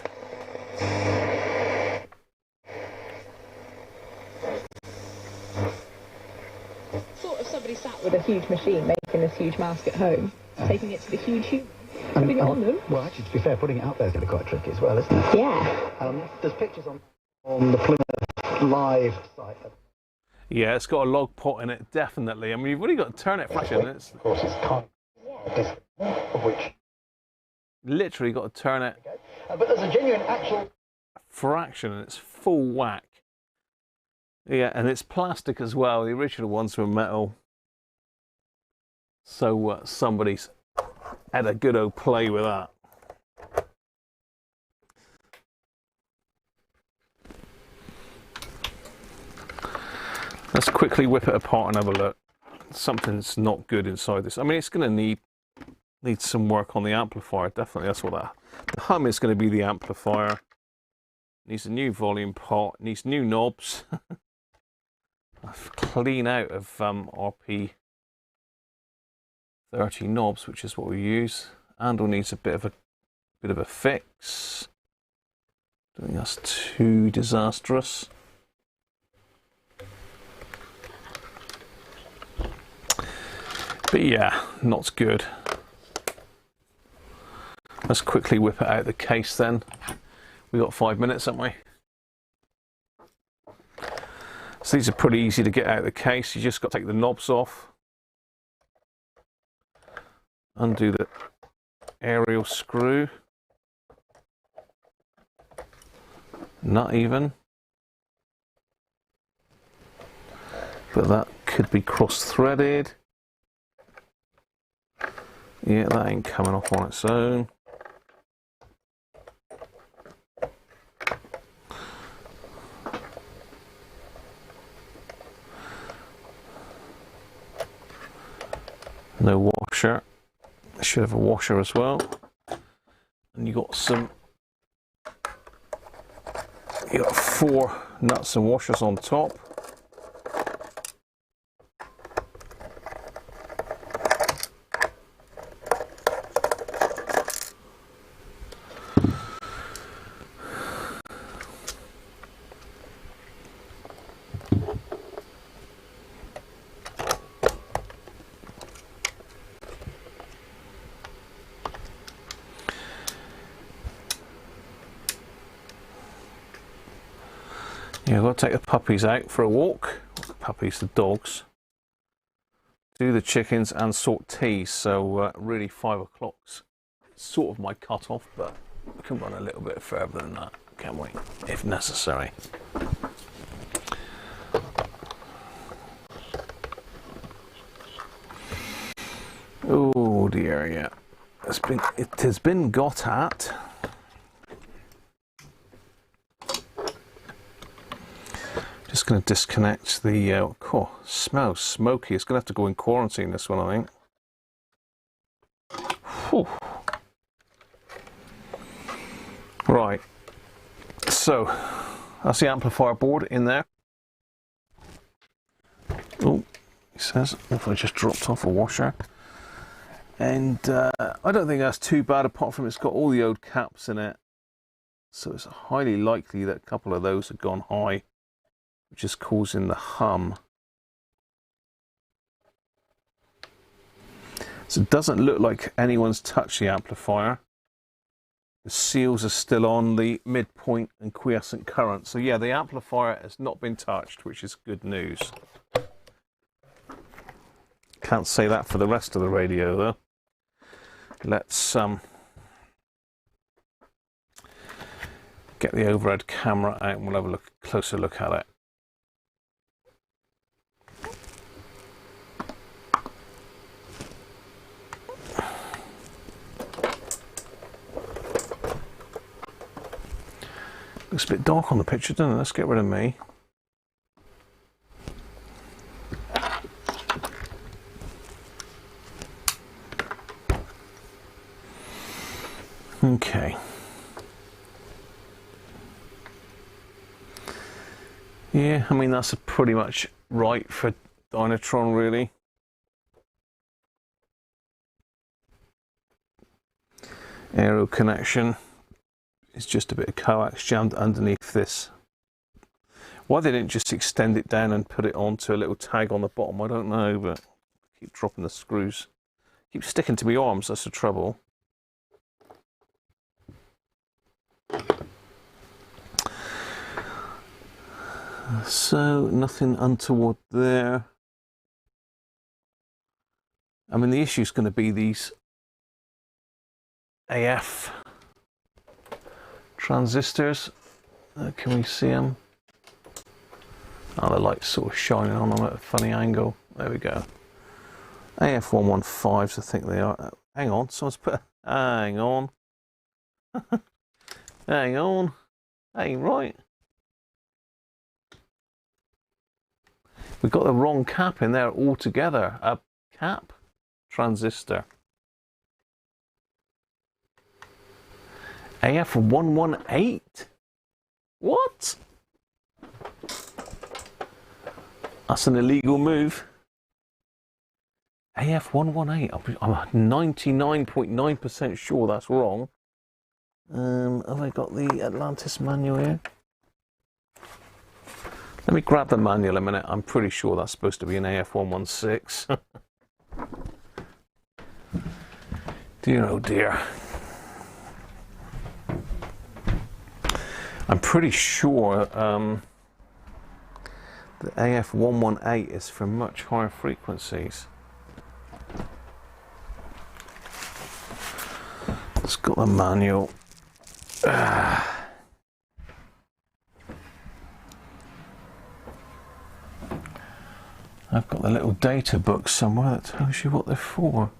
S3: Sort of somebody sat with a huge machine making this huge mask at home, taking it to the huge human, putting it on them.
S5: Well, actually, to be fair, putting it out there is going to be quite tricky as well, isn't it?
S3: Yeah.
S5: There's pictures on the Plymouth Live site.
S1: Yeah, it's got a log pot in it, definitely. I mean, you've only got to turn it fraction. It's
S5: Of course, it's kind of which.
S1: literally got to turn it
S5: But there's a genuine actual.
S1: a fraction and it's full whack. Yeah, and it's plastic as well. The original ones were metal. So somebody's had a good old play with that. Let's quickly whip it apart and have a look. Something's not good inside this. I mean, it's going to need some work on the amplifier. Definitely, that's what that. The hum is going to be the amplifier. Needs a new volume pot. Needs new knobs. Clean out of RP 30 knobs, which is what we use. Handle needs a bit of a bit of a fix. Don't think that's too disastrous. But yeah, not good. Let's quickly whip it out of the case then. We got 5 minutes, haven't we? So these are pretty easy to get out of the case. You just got to take the knobs off. Undo the aerial screw. Not even. But that could be cross-threaded. Yeah, that ain't coming off on its own. No washer. I should have a washer as well. And you got 4 nuts and washers on top. Yeah, I've got to take the puppies out for a walk. The puppies, the dogs. Do the chickens and sort teas. So really 5 o'clock's sort of my cut-off, but we can run a little bit further than that, can we? If necessary. Oh dear, yeah. It has been got at. Just going to disconnect the. Oh, smells smoky. It's going to have to go in quarantine, this one, I think. Whew. Right. So, that's the amplifier board in there. Oh, he says. If I just dropped off a washer. And I don't think that's too bad, apart from it's got all the old caps in it. So it's highly likely that a couple of those have gone high, which is causing the hum. So it doesn't look like anyone's touched the amplifier. The seals are still on the midpoint and quiescent current. So yeah, the amplifier has not been touched, which is good news. Can't say that for the rest of the radio though. Let's get the overhead camera out and we'll have a closer look at it. Looks a bit dark on the picture, doesn't it? Let's get rid of me. Okay. Yeah, I mean that's pretty much right for Binatone, really. Aerial connection. It's just a bit of coax jammed underneath this. Why they didn't just extend it down and put it onto a little tag on the bottom, I don't know, but I keep dropping the screws. Keep sticking to my arms, that's the trouble. So, nothing untoward there. I mean, the issue is going to be these AF transistors. Can we see them? Oh, the light's sort of shining on them at a funny angle. There we go. AF115s, I think they are. Hang on, someone's put. Hang on. Hang on. That ain't right. We've got the wrong cap in there altogether. A cap transistor. AF118? What? That's an illegal move. AF118. I'm 99.9% sure that's wrong. Have I got the Atlantis manual here? Let me grab the manual a minute. I'm pretty sure that's supposed to be an AF116. Dear oh dear. I'm pretty sure the AF118 is for much higher frequencies. It's got the manual. I've got the little data book somewhere that tells you what they're for.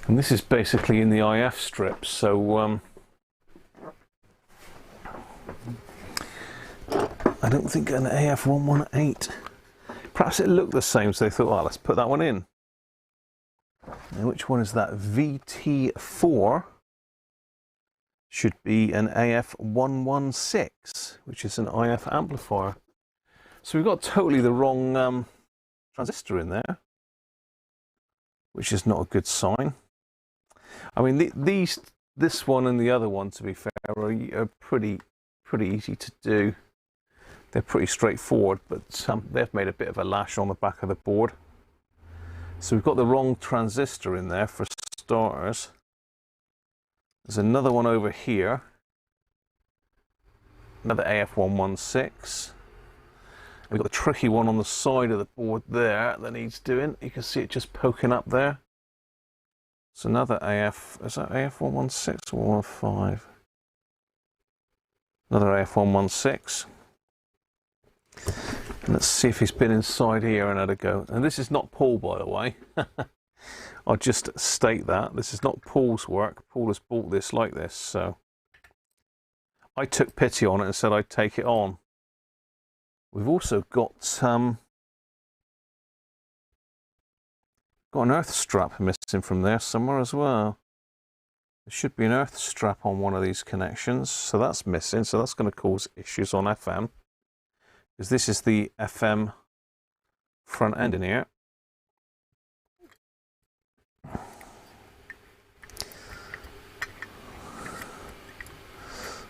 S1: And this is basically in the IF strips, so I don't think an AF118. Perhaps it looked the same, so they thought, oh, let's put that one in. Now, which one is that? VT4 should be an AF116, which is an IF amplifier. So we've got totally the wrong transistor in there, which is not a good sign. I mean, this one and the other one, to be fair, are pretty easy to do. They're pretty straightforward, but they've made a bit of a lash on the back of the board. So we've got the wrong transistor in there for starters. There's another one over here, another AF116. We've got the tricky one on the side of the board there that needs doing. You can see it just poking up there. It's another AF, is that AF116 or 115? Another AF116. And let's see if he's been inside here and had a go. And this is not Paul, by the way. I'll just state that. This is not Paul's work. Paul has bought this like this, so I took pity on it and said I'd take it on. We've also got an earth strap missing from there somewhere as well. There should be an earth strap on one of these connections, so that's missing, so that's going to cause issues on FM. Because this is the FM front end in here.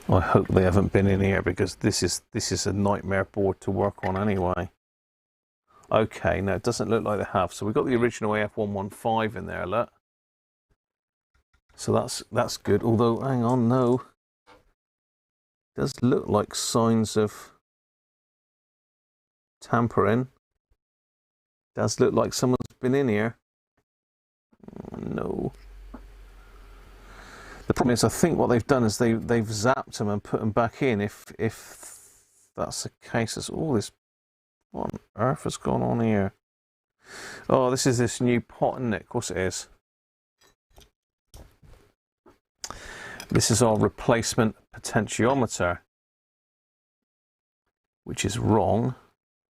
S1: I hope they haven't been in here, because this is a nightmare board to work on anyway. Okay, no, it doesn't look like they have. So we've got the original AF115 in there, look. So that's good. Although, hang on, no. It does look like signs of tampering. Does look like someone's been in here. No. The problem is, I think what they've done is they've zapped them and put them back in. If that's the case, it's all this. What on earth has gone on here? Oh, this is this new pot, isn't it? Of course it is. This is our replacement potentiometer, which is wrong.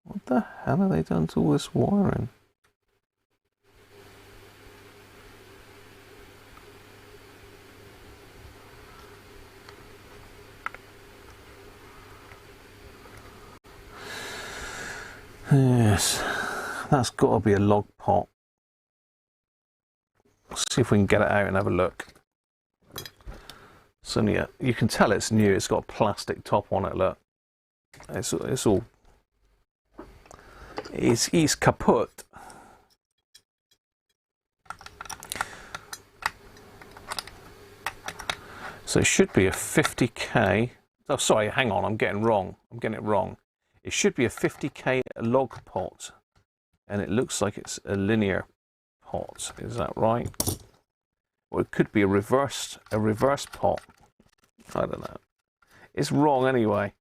S1: What the hell have they done to all this wiring? Yes, that's got to be a log pot. Let's see if we can get it out and have a look. So yeah, you can tell it's new. It's got a plastic top on it. Look, it's all. It's kaput. So it should be a 50K. Oh, sorry, hang on. I'm getting it wrong. It should be a 50K log pot, and it looks like it's a linear pot. Is that right? Or it could be a reverse pot. I don't know. It's wrong anyway.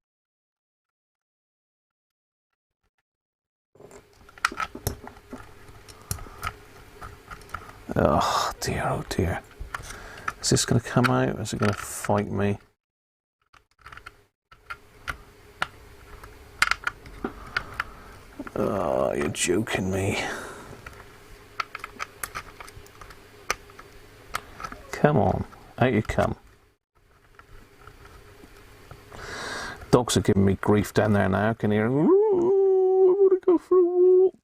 S1: Oh dear, oh dear. Is this going to come out? Is it going to fight me? Oh, you're joking me. Come on, out you come. Dogs are giving me grief down there now. I can hear them. I want to go for a walk.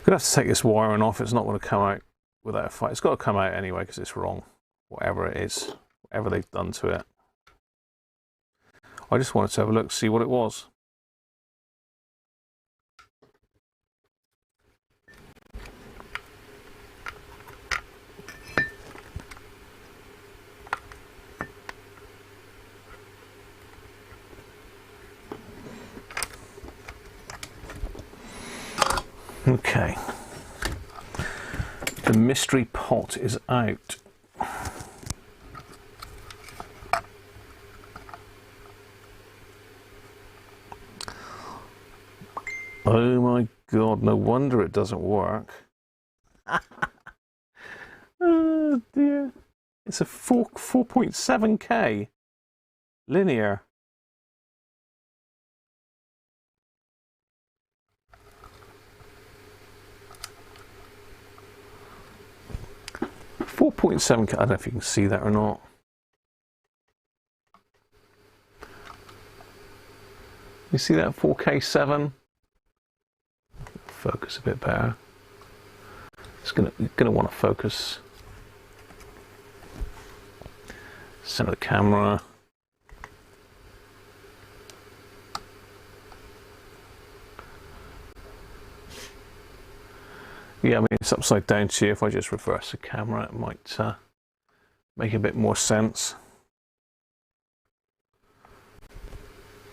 S1: gonna have to take this wiring off. It's not going to come out without a fight. It's got to come out anyway because it's wrong. Whatever it is, whatever they've done to it. I just wanted to have a look, see what it was. Okay, the mystery pot is out. Oh my God, no wonder it doesn't work. Oh dear. It's a 4.7K linear. I don't know if you can see that or not. You see that 4K7? Focus a bit better. It's gonna want to focus. Center the camera. Yeah, I mean, it's upside down here. If I just reverse the camera, it might make a bit more sense.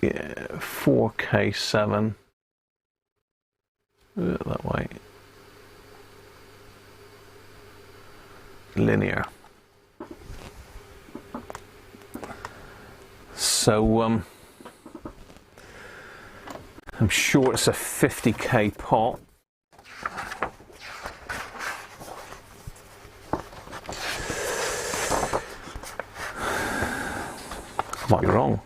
S1: Yeah, 4K7. That way. Linear. So, I'm sure it's a 50K pot. Might be wrong.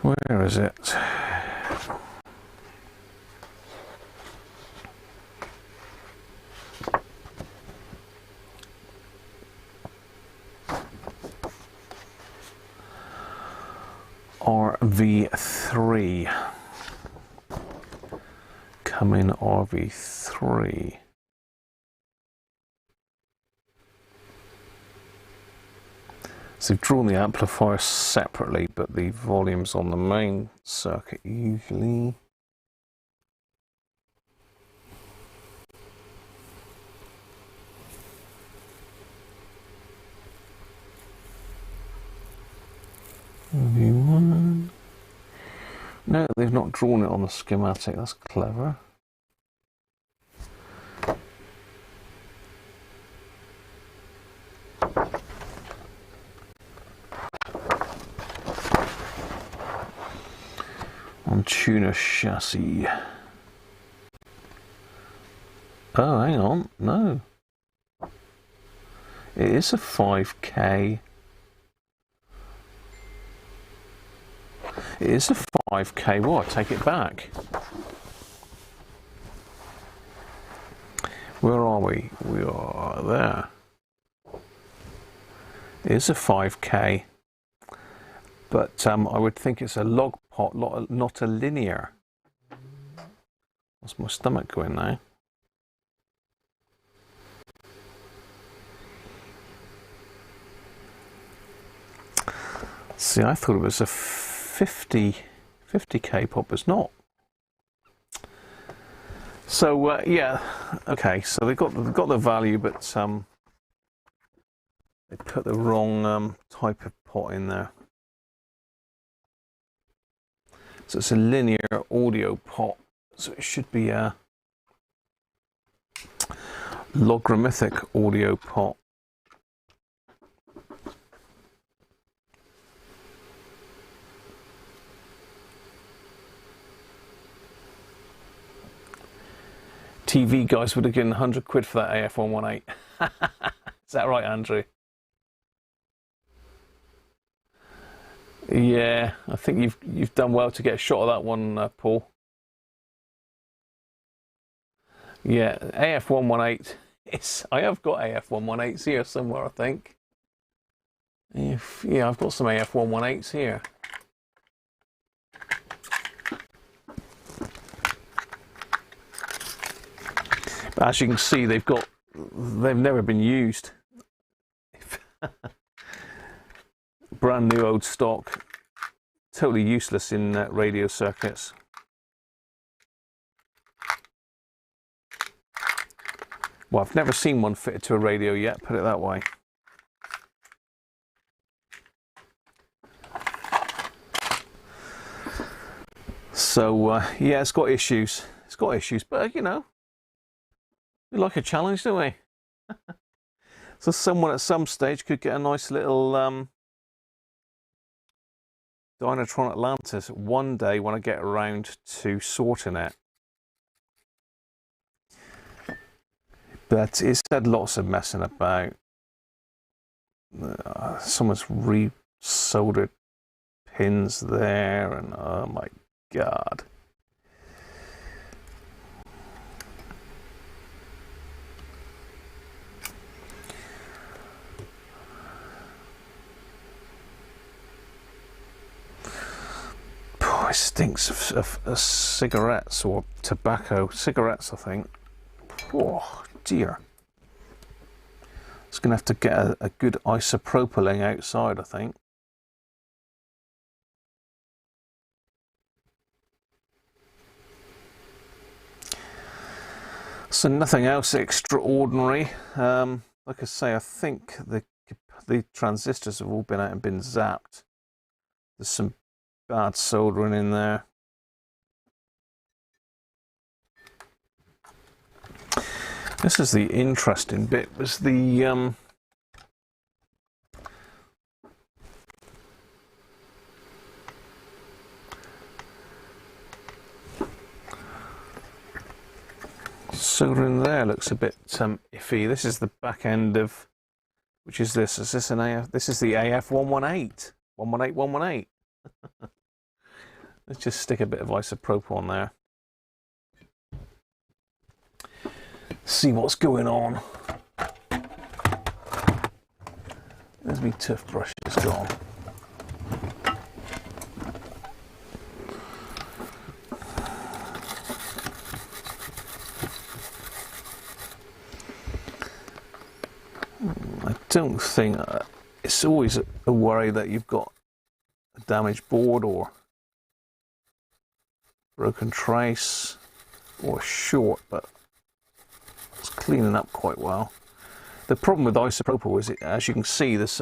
S1: Where is it? RV3. Come in RV3. So they've drawn the amplifier separately, but the volume's on the main circuit usually. V1. No, they've not drawn it on the schematic. That's clever. On tuner chassis. Oh, hang on. No. It is a 5K. It is a 5K. Well, I take it back. Where are we? We are there. It is a 5K. But I would think it's a log pot, not a linear. What's my stomach going now? See, I thought it was a 50K pop. It's not. So yeah, okay. So they've got the value, but they put the wrong type of pot in there. So it's a linear audio pot, so it should be a logarithmic audio pot. TV guys would have given 100 quid for that AF118. Is that right, Andrew? Yeah, I think you've done well to get a shot of that one, Paul. Yeah, AF118. I have got AF118s here somewhere, I think. Yeah, I've got some AF118s here. But as you can see, they've never been used. Brand new old stock, totally useless in radio circuits. Well, I've never seen one fitted to a radio yet, put it that way. So, yeah, it's got issues. It's got issues, but, you know, we like a challenge, don't we? So someone at some stage could get a nice little Binatone Atlantis one day when I get around to sorting it. But it's had lots of messing about. Someone's re-soldered pins there, and oh my God. Oh, it stinks of cigarettes or tobacco. Cigarettes, I think. Oh dear. It's going to have to get a good isopropyling outside, I think. So nothing else extraordinary. Like I say, I think the transistors have all been out and been zapped. There's some bad soldering in there. This is the interesting bit, was the soldering there looks a bit iffy. This is the back end of, which is this? Is this an AF? This is the AF118, 118. Let's just stick a bit of isopropyl on there. See what's going on. There's my toothbrush, it's gone. I don't think it's always a worry that you've got a damaged board or broken trace or short, but it's cleaning up quite well. The problem with isopropyl is, as you can see, there's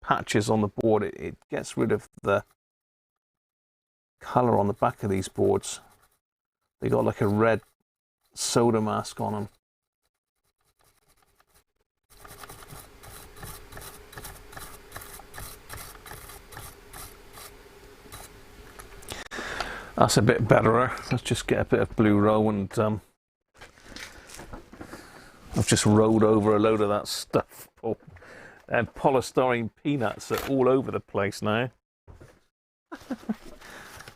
S1: patches on the board. It gets rid of the colour on the back of these boards. They got like a red solder mask on them. That's a bit better. Let's just get a bit of blue roll, and I've just rolled over a load of that stuff. And polystyrene peanuts are all over the place now.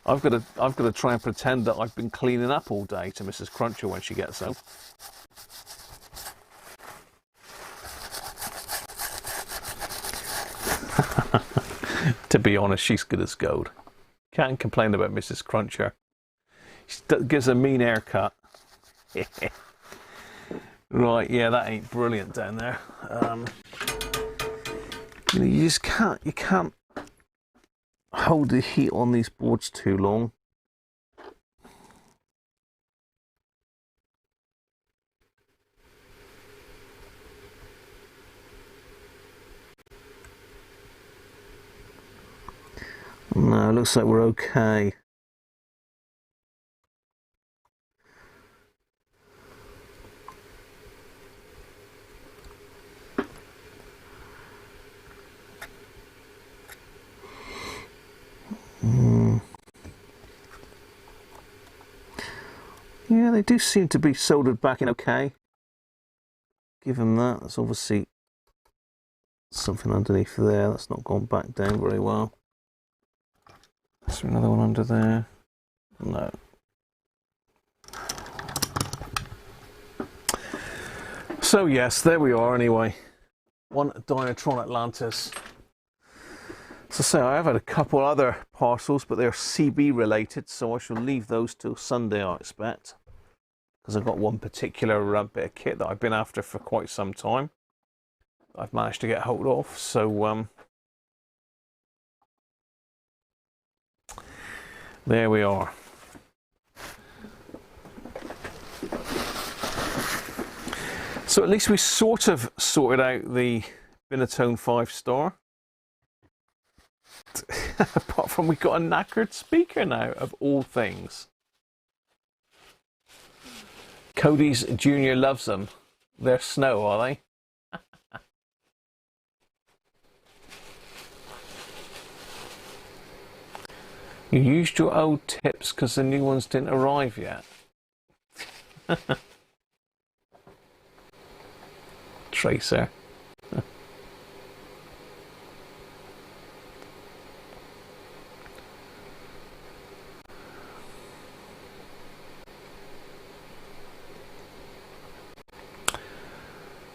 S1: I've got to try and pretend that I've been cleaning up all day to Mrs. Cruncher when she gets home. To be honest, she's good as gold. Can't complain about Mrs. Cruncher. She gives a mean haircut. Right, yeah, that ain't brilliant down there. You know, you just can't hold the heat on these boards too long. No, it looks like we're okay. Yeah, they do seem to be soldered back in okay. Give them that. There's obviously something underneath there that's not gone back down very well. Is there another one under there? No. So yes, there we are anyway. One Binatone Atlantis. So say I have had a couple other parcels, but they're CB related, so I shall leave those till Sunday, I expect, because I've got one particular bit of kit that I've been after for quite some time. I've managed to get hold of, so there we are. So at least we sort of sorted out the Binatone 5-star. Apart from we got a knackered speaker now, of all things. Cody's Junior loves them. They're snow, are they? You used your old tips because the new ones didn't arrive yet. Tracer.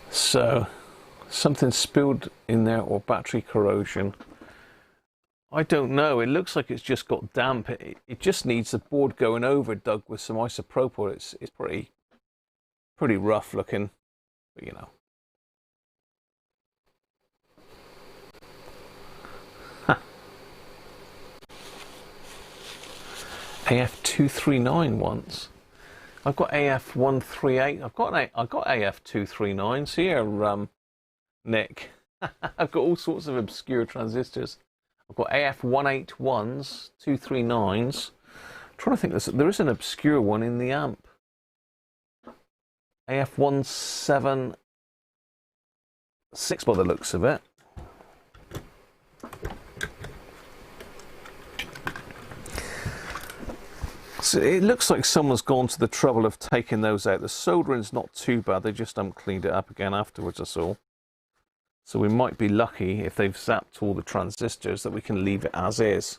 S1: So, something spilled in there or battery corrosion. I don't know. It looks like it's just got damp. It just needs the board going over, dug with some isopropyl. It's pretty rough looking, but you know. AF239 once. I've got AF138. I've got AF239s here, Nick. I've got all sorts of obscure transistors. I've got AF181s, 239s. I'm trying to think, there is an obscure one in the amp. AF176 by the looks of it. So it looks like someone's gone to the trouble of taking those out. The soldering's not too bad. They just haven't cleaned it up again afterwards, that's all. So we might be lucky if they've zapped all the transistors that we can leave it as is.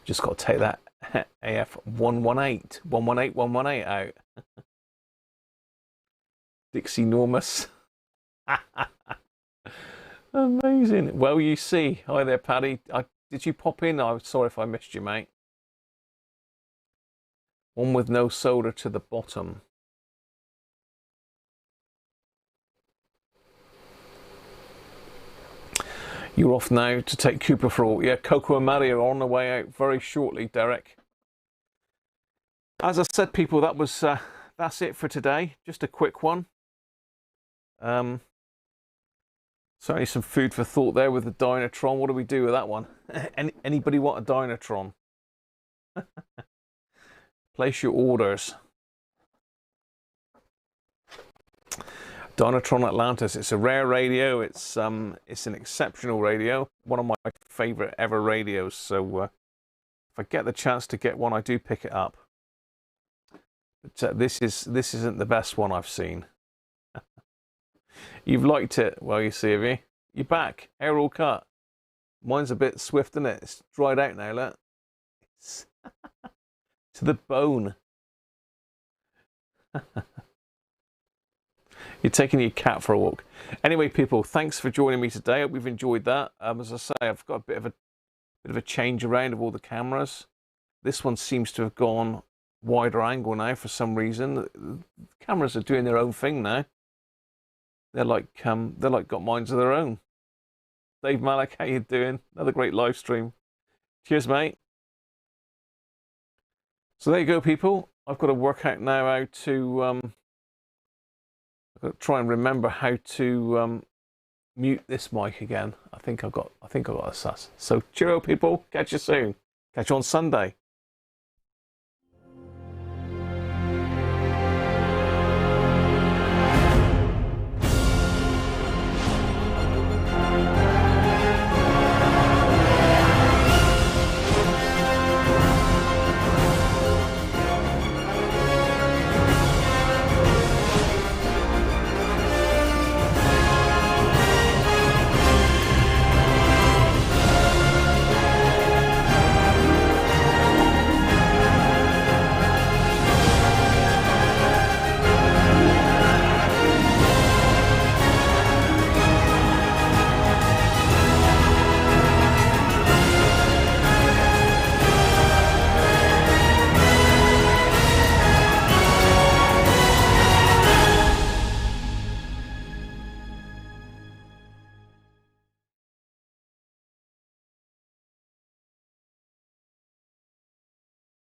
S1: Just got to take that AF118, 118 out. Dixie Normus. Amazing. Well, you see. Hi there, Paddy. Did you pop in? I'm sorry if I missed you, mate. One with no solder to the bottom. You're off now to take Cooper for all. Yeah, Coco and Maddie are on the way out very shortly, Derek. As I said, people, that's it for today. Just a quick one. Certainly some food for thought there with the Dynatron. What do we do with that one? Anybody want a Dynatron? Place your orders. Dynatron Atlantis. It's a rare radio. It's an exceptional radio. One of my favorite ever radios. So if I get the chance to get one, I do pick it up. But this isn't the best one I've seen. You've liked it. Well, you see, have you? You're back. Hair all cut. Mine's a bit swift, isn't it? It's dried out now, look. It's to the bone. You're taking your cat for a walk. Anyway, people, thanks for joining me today. I hope you've enjoyed that. As I say, I've got a bit of a change around of all the cameras. This one seems to have gone wider angle now for some reason. The cameras are doing their own thing now. They're like got minds of their own. Dave Malik, how you doing? Another great live stream. Cheers, mate. So there you go, people. I've got to work out now how to I've got to try and remember how to mute this mic again. I think I've got a sus. So cheerio, people. Catch you soon. Catch you on Sunday.